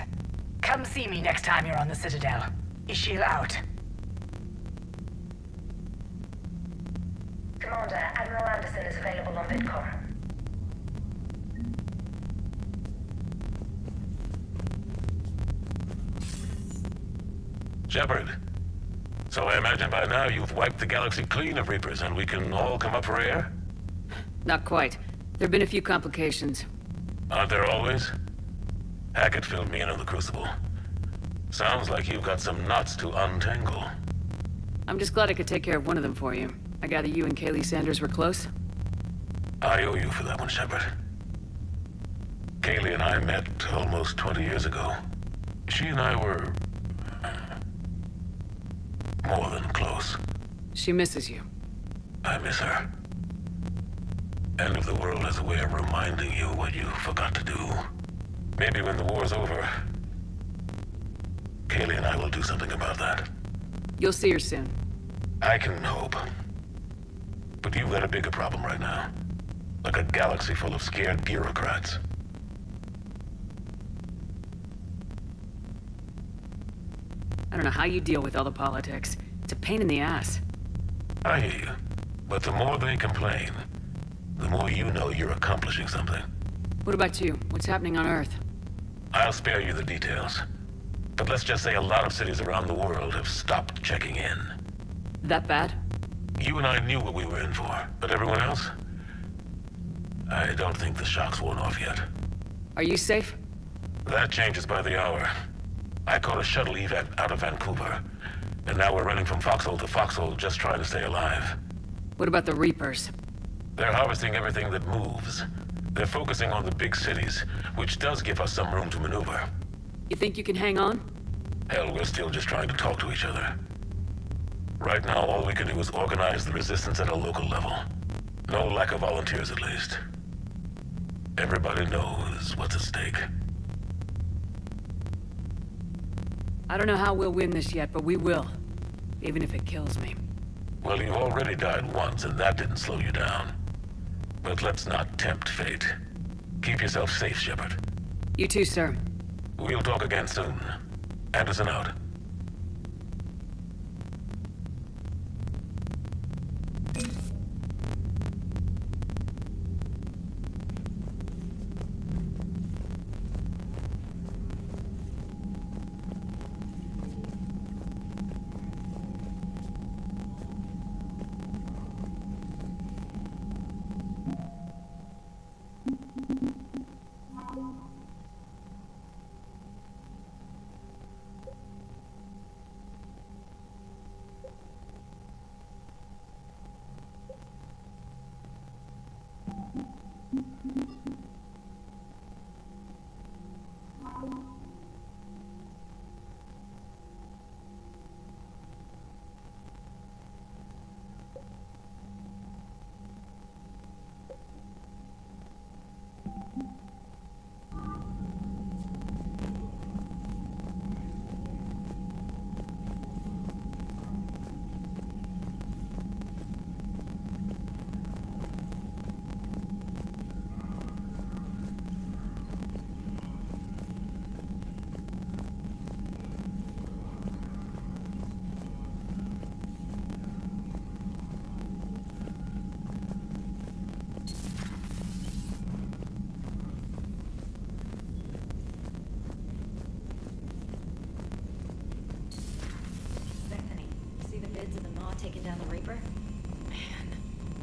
Come see me next time you're on the Citadel. Ishil out. Commander, Admiral Anderson is available on Vidcom. Shepard. So I imagine by now you've wiped the galaxy clean of Reapers and we can all come up for air? Not quite. There have been a few complications. Aren't there always? Hackett filled me in on the Crucible. Sounds like you've got some knots to untangle. I'm just glad I could take care of one of them for you. I gather you and Kaylee Sanders were close? I owe you for that one, Shepard. Kaylee and I met almost 20 years ago. She and I were... more than close. She misses you. I miss her. End of the world has a way of reminding you what you forgot to do. Maybe when the war's over, Kaylee and I will do something about that. You'll see her soon. I can hope. But you've got a bigger problem right now. Like a galaxy full of scared bureaucrats. I don't know how you deal with all the politics. It's a pain in the ass. I hear you. But the more they complain, the more you know you're accomplishing something. What about you? What's happening on Earth? I'll spare you the details. But let's just say a lot of cities around the world have stopped checking in. That bad? You and I knew what we were in for, but everyone else? I don't think the shock's worn off yet. Are you safe? That changes by the hour. I caught a shuttle evac out of Vancouver, and now we're running from foxhole to foxhole just trying to stay alive. What about the Reapers? They're harvesting everything that moves. They're focusing on the big cities, which does give us some room to maneuver. You think you can hang on? Hell, we're still just trying to talk to each other. Right now, all we can do is organize the resistance at a local level. No lack of volunteers, at least. Everybody knows what's at stake. I don't know how we'll win this yet, but we will. Even if it kills me. Well, you've already died once, and that didn't slow you down. But let's not tempt fate. Keep yourself safe, Shepard. You too, sir. We'll talk again soon. Anderson out.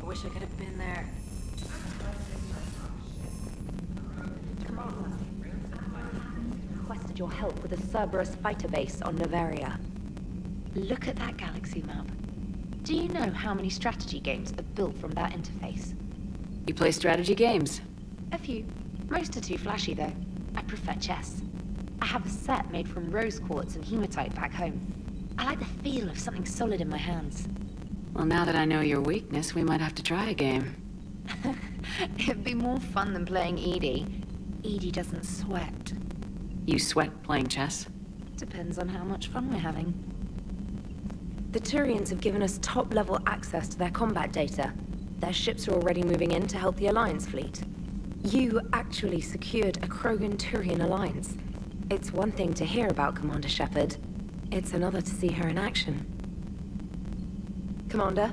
wish I could have been there. Requested your help with a Cerberus fighter base on Novaria. Look at that galaxy map. Do you know how many strategy games are built from that interface? You play strategy games? A few. Most are too flashy, though. I prefer chess. I have a set made from rose quartz and hematite back home. I like the feel of something solid in my hands. Well, now that I know your weakness, we might have to try a game. It'd be more fun than playing Edie. Edie doesn't sweat. You sweat playing chess? Depends on how much fun we're having. The Turians have given us top-level access to their combat data. Their ships are already moving in to help the Alliance fleet. You actually secured a Krogan-Turian alliance. It's one thing to hear about Commander Shepard. It's another to see her in action. Commander?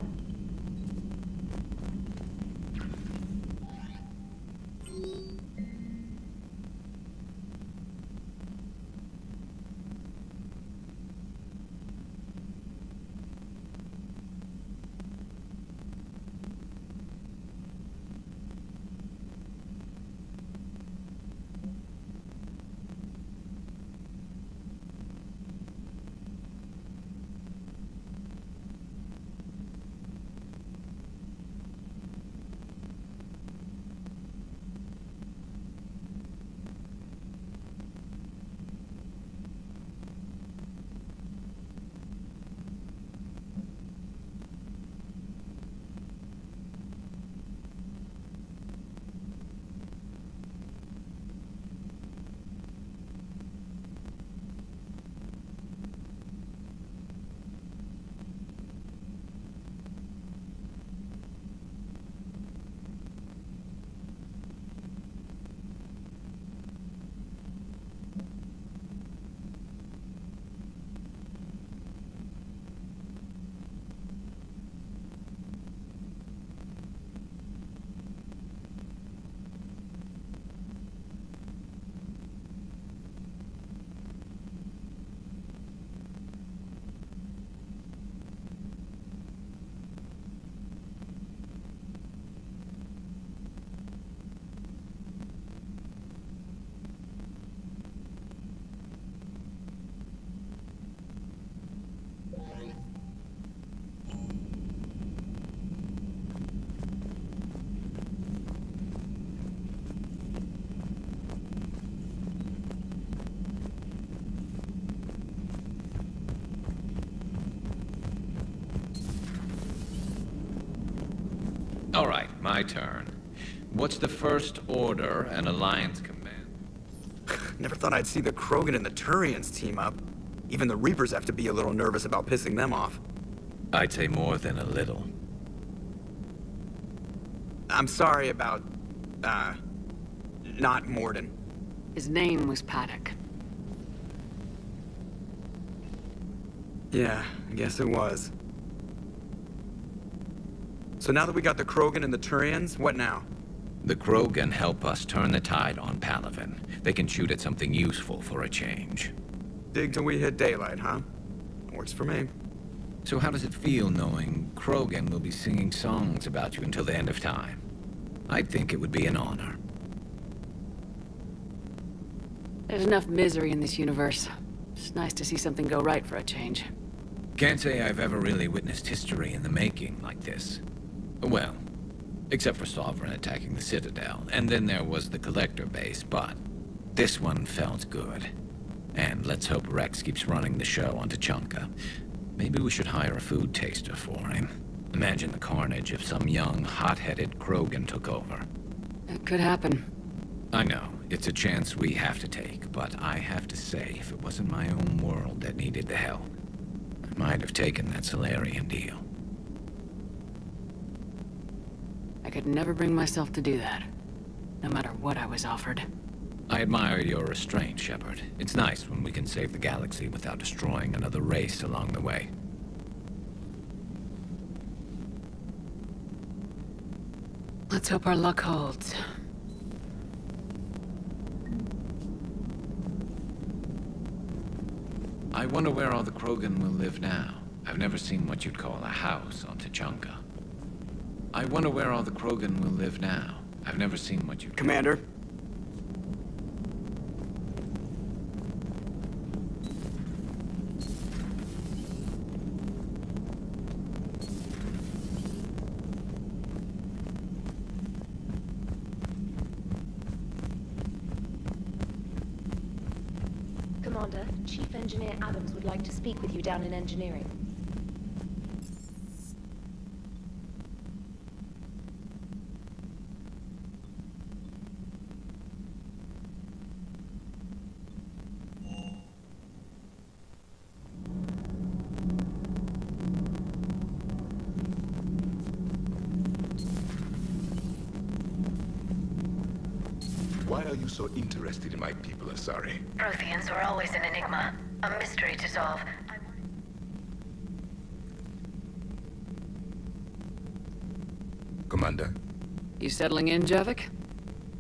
All right, my turn. What's the first order and Alliance command? Never thought I'd see the Krogan and the Turians team up. Even the Reapers have to be a little nervous about pissing them off. I'd say more than a little. I'm sorry about, not Morden. His name was Paddock. Yeah, I guess it was. So now that we got the Krogan and the Turians, what now? The Krogan help us turn the tide on Palaven. They can shoot at something useful for a change. Dig till we hit daylight, huh? Works for me. So how does it feel knowing Krogan will be singing songs about you until the end of time? I think it would be an honor. There's enough misery in this universe. It's nice to see something go right for a change. Can't say I've ever really witnessed history in the making like this. Well, except for Sovereign attacking the Citadel, and then there was the Collector base, but this one felt good. And let's hope Rex keeps running the show on Tuchanka. Maybe we should hire a food taster for him. Imagine the carnage if some young, hot-headed Krogan took over. It could happen. I know, it's a chance we have to take, but I have to say, if it wasn't my own world that needed the help, I might have taken that Solarian deal. I could never bring myself to do that, no matter what I was offered. I admire your restraint, Shepard. It's nice when we can save the galaxy without destroying another race along the way. Let's hope our luck holds. I wonder where all the Krogan will live now. I've never seen what you'd call a house on Tuchanka. I wonder where all the Krogan will live now. I've never seen what you... Commander? Commander, Chief Engineer Adams would like to speak with you down in engineering. Why are you so interested in my people, Asari? Protheans were always an enigma, a mystery to solve. Commander, You settling in, Javik?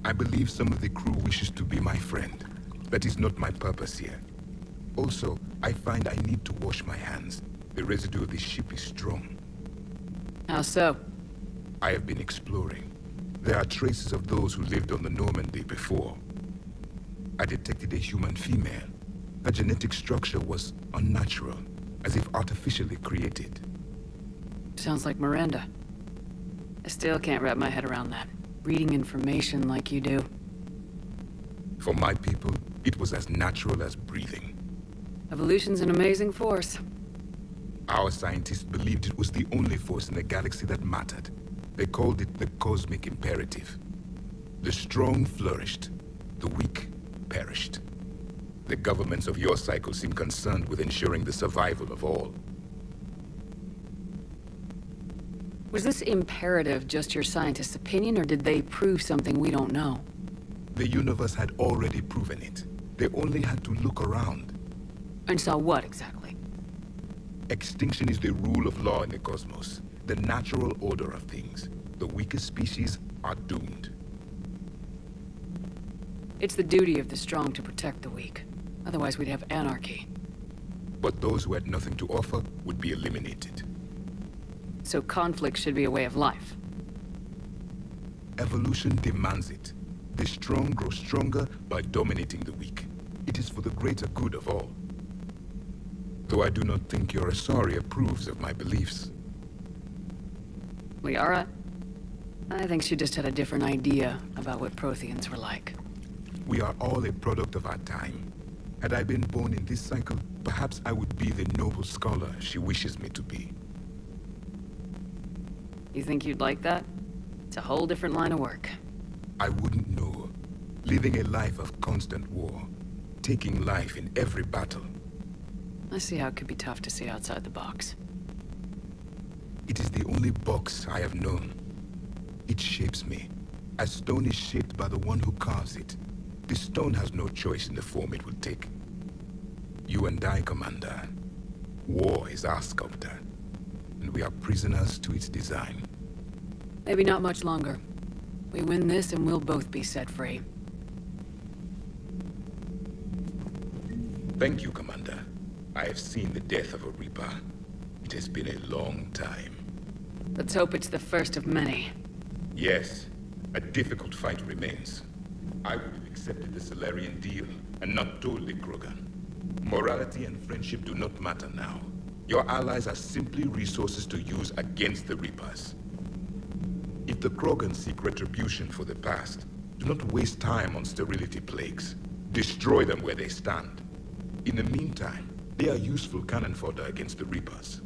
I believe some of the crew wishes to be my friend. That is not my purpose here. Also, I find I need to wash my hands. The residue of the ship is strong. How so? I have been exploring. There are traces of those who lived on the Normandy before. I detected a human female. Her genetic structure was unnatural, as if artificially created. Sounds like Miranda. I still can't wrap my head around that. Reading information like you do. For my people, it was as natural as breathing. Evolution's an amazing force. Our scientists believed it was the only force in the galaxy that mattered. They called it the cosmic imperative. The strong flourished, the weak perished. The governments of your cycle seem concerned with ensuring the survival of all. Was this imperative just your scientist's opinion, or did they prove something we don't know? The universe had already proven it. They only had to look around. And saw what, exactly? Extinction is the rule of law in the cosmos. The natural order of things. The weakest species are doomed. It's the duty of the strong to protect the weak. Otherwise we'd have anarchy. But those who had nothing to offer would be eliminated. So conflict should be a way of life. Evolution demands it. The strong grow stronger by dominating the weak. It is for the greater good of all. Though I do not think your Asari approves of my beliefs. Liara? I think she just had a different idea about what Protheans were like. We are all a product of our time. Had I been born in this cycle, perhaps I would be the noble scholar she wishes me to be. You think you'd like that? It's a whole different line of work. I wouldn't know. Living a life of constant war. Taking life in every battle. I see how it could be tough to see outside the box. It is the only box I have known. It shapes me, as stone is shaped by the one who carves it. The stone has no choice in the form it will take. You and I, Commander. War is our sculptor, and we are prisoners to its design. Maybe not much longer. We win this and we'll both be set free. Thank you, Commander. I have seen the death of a Reaper. It has been a long time. Let's hope it's the first of many. Yes, a difficult fight remains. I would have accepted the Solarian deal and not told the Krogan. Morality and friendship do not matter now. Your allies are simply resources to use against the Reapers. If the Krogan seek retribution for the past, do not waste time on sterility plagues. Destroy them where they stand. In the meantime, they are useful cannon fodder against the Reapers.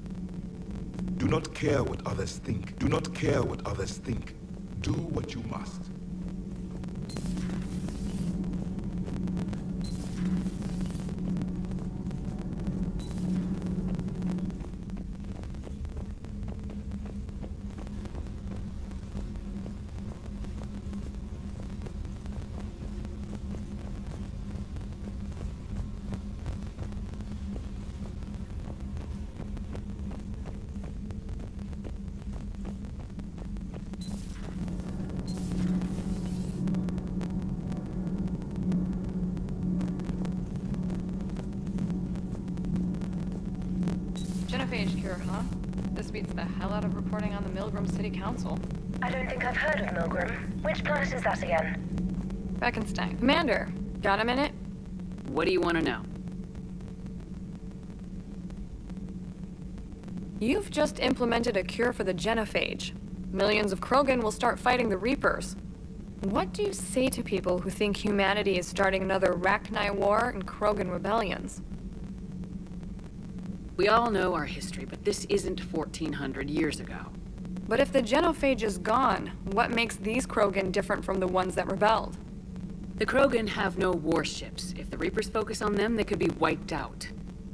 Do not care what others think. Do not care what others think. Do what you must. Genophage cure, huh? This beats the hell out of reporting on the Milgram City Council. I don't think I've heard of Milgram. Which planet is that again? Beckenstein. Commander, got a minute? What do you want to know? You've just implemented a cure for the genophage. Millions of Krogan will start fighting the Reapers. What do you say to people who think humanity is starting another Rachni War and Krogan rebellions? We all know our history, but this isn't 1400 years ago. But if the genophage is gone, what makes these Krogan different from the ones that rebelled? The Krogan have no warships. If the Reapers focus on them, they could be wiped out.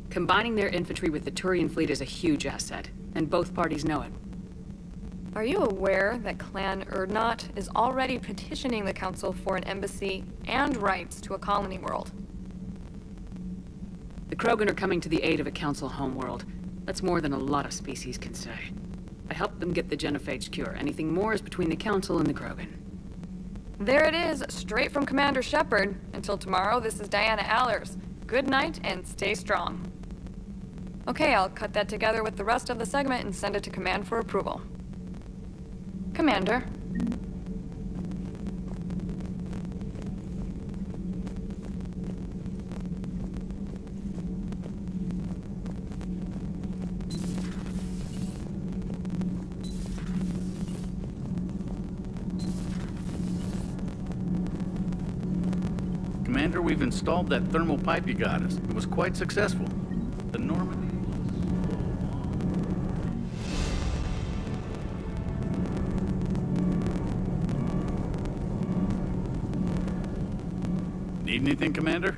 Combining their infantry with the Turian fleet is a huge asset, and both parties know it. Are you aware that Clan Urdnot is already petitioning the Council for an embassy and rights to a colony world? The Krogan are coming to the aid of a Council homeworld. That's more than a lot of species can say. I helped them get the genophage cure. Anything more is between the Council and the Krogan. There it is, straight from Commander Shepard. Until tomorrow, this is Diana Allers. Good night and stay strong. Okay, I'll cut that together with the rest of the segment and send it to Command for approval. Commander. Commander, we've installed that thermal pipe you got us. It was quite successful. The Normandy... Need anything, Commander?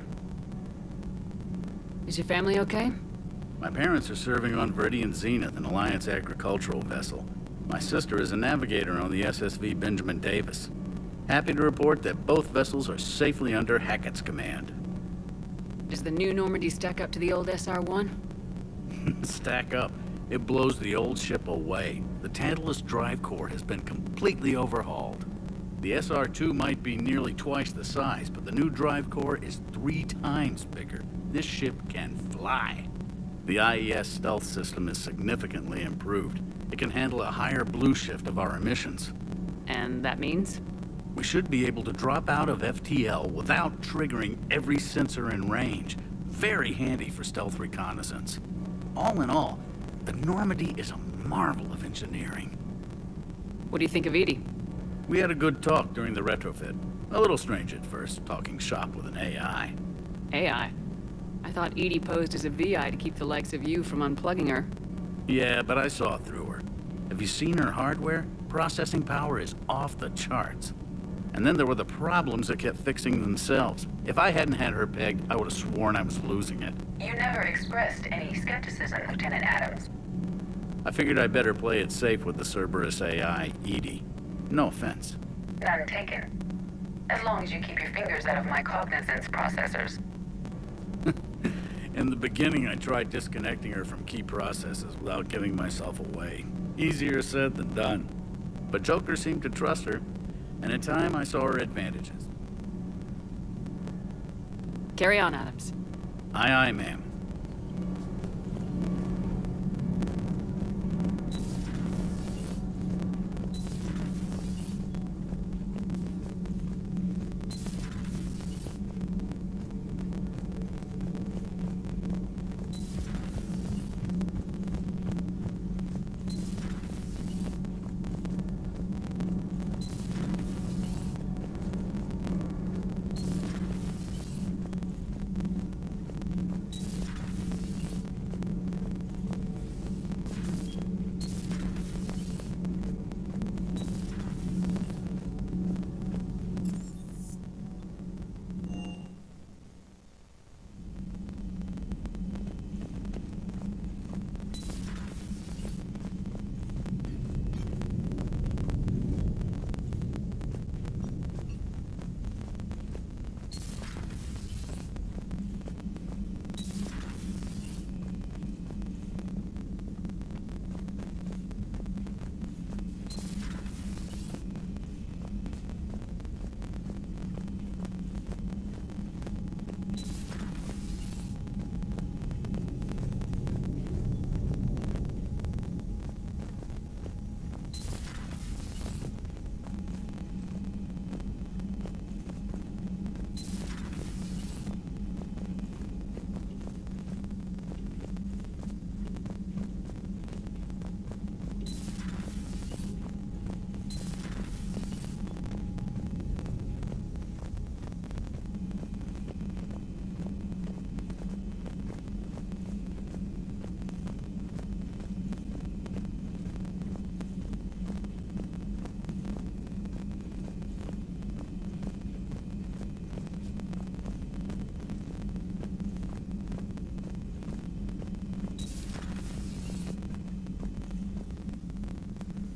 Is your family okay? My parents are serving on Viridian Zenith, an Alliance agricultural vessel. My sister is a navigator on the SSV Benjamin Davis. Happy to report that both vessels are safely under Hackett's command. Does the new Normandy stack up to the old SR-1? Stack up. It blows the old ship away. The Tantalus drive core has been completely overhauled. The SR-2 might be nearly twice the size, but the new drive core is 3 times bigger. This ship can fly. The IES stealth system is significantly improved. It can handle a higher blue shift of our emissions. And that means? We should be able to drop out of FTL without triggering every sensor in range. Very handy for stealth reconnaissance. All in all, the Normandy is a marvel of engineering. What do you think of Edie? We had a good talk during the retrofit. A little strange at first, talking shop with an AI. AI? I thought Edie posed as a VI to keep the likes of you from unplugging her. Yeah, but I saw through her. Have you seen her hardware? Processing power is off the charts. And then there were the problems that kept fixing themselves. If I hadn't had her pegged, I would have sworn I was losing it. You never expressed any skepticism, Lieutenant Adams. I figured I'd better play it safe with the Cerberus AI, Edie. No offense. None taken. As long as you keep your fingers out of my cognizance processors. In the beginning, I tried disconnecting her from key processes without giving myself away. Easier said than done. But Joker seemed to trust her, and in time I saw her advantages. Carry on, Adams. Aye, aye, ma'am.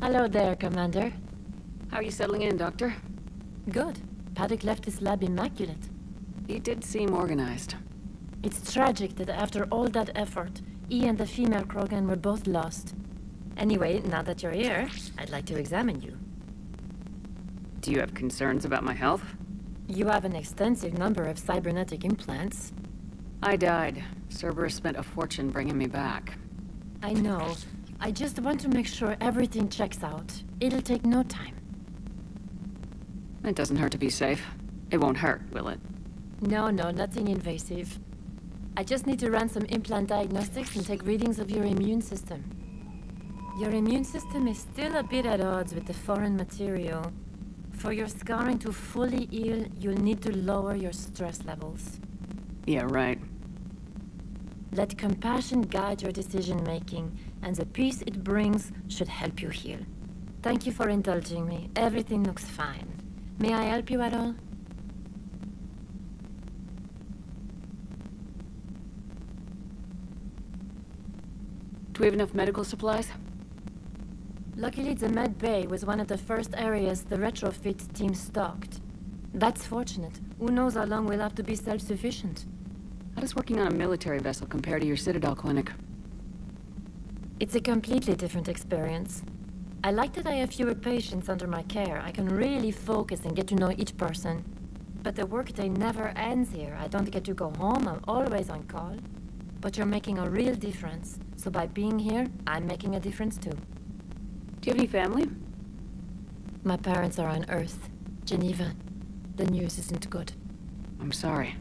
Hello there, Commander. How are you settling in, Doctor? Good. Paddock left his lab immaculate. He did seem organized. It's tragic that after all that effort, E and the female Krogan were both lost. Anyway, now that you're here, I'd like to examine you. Do you have concerns about my health? You have an extensive number of cybernetic implants. I died. Cerberus spent a fortune bringing me back. I know. I just want to make sure everything checks out. It'll take no time. It doesn't hurt to be safe. It won't hurt, will it? No, nothing invasive. I just need to run some implant diagnostics and take readings of your immune system. Your immune system is still a bit at odds with the foreign material. For your scarring to fully heal, you'll need to lower your stress levels. Yeah, right. Let compassion guide your decision-making, and the peace it brings should help you heal. Thank you for indulging me. Everything looks fine. May I help you at all? Do we have enough medical supplies? Luckily, the med bay was one of the first areas the retrofit team stocked. That's fortunate. Who knows how long we'll have to be self-sufficient. How does working on a military vessel compare to your Citadel clinic? It's a completely different experience. I like that I have fewer patients under my care. I can really focus and get to know each person. But the workday never ends here. I don't get to go home. I'm always on call. But you're making a real difference. So by being here, I'm making a difference too. Do you have any family? My parents are on Earth, Geneva. The news isn't good. I'm sorry.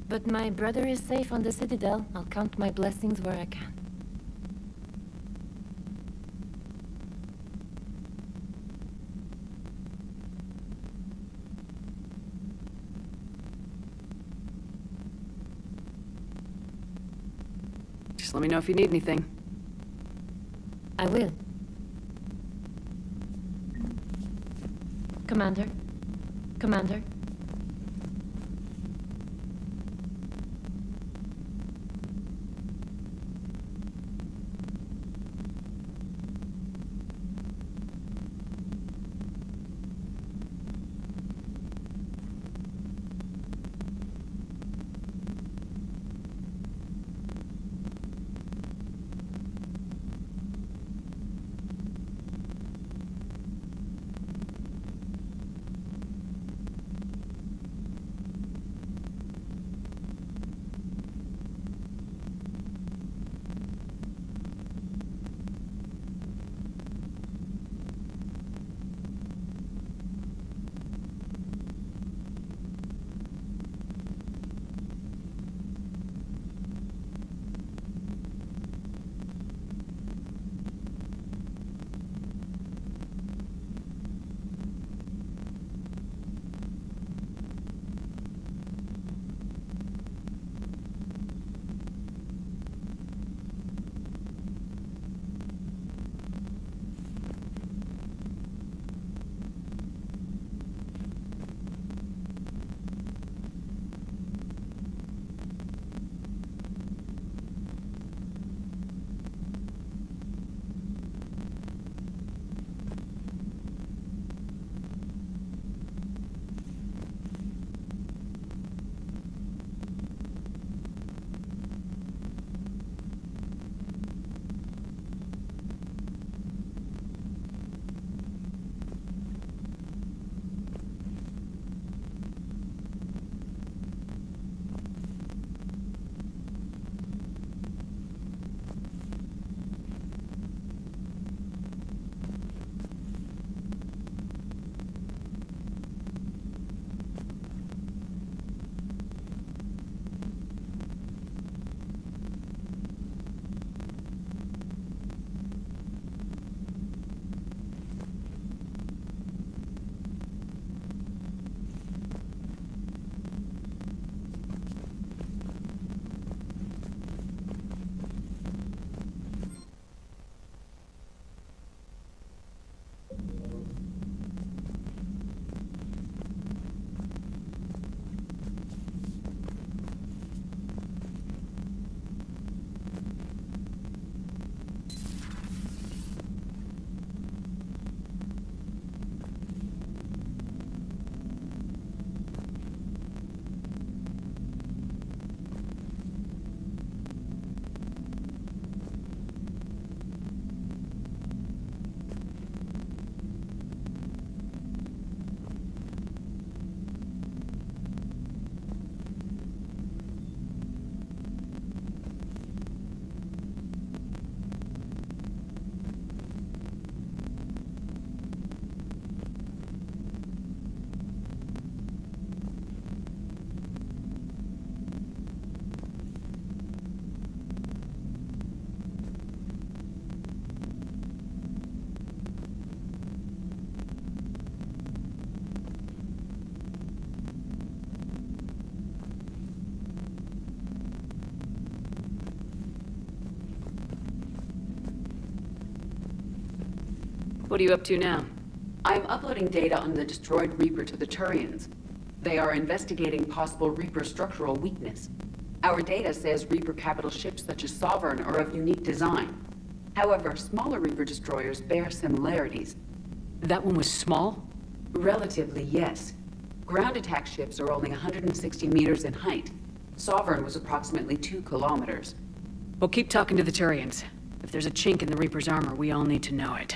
But my brother is safe on the Citadel. I'll count my blessings where I can. Just let me know if you need anything. I will. Commander? Commander? What are you up to now? I'm uploading data on the destroyed Reaper to the Turians. They are investigating possible Reaper structural weakness. Our data says Reaper capital ships such as Sovereign are of unique design. However, smaller Reaper destroyers bear similarities. That one was small? Relatively, yes. Ground attack ships are only 160 meters in height. Sovereign was approximately 2 kilometers. Well, keep talking to the Turians. If there's a chink in the Reaper's armor, we all need to know it.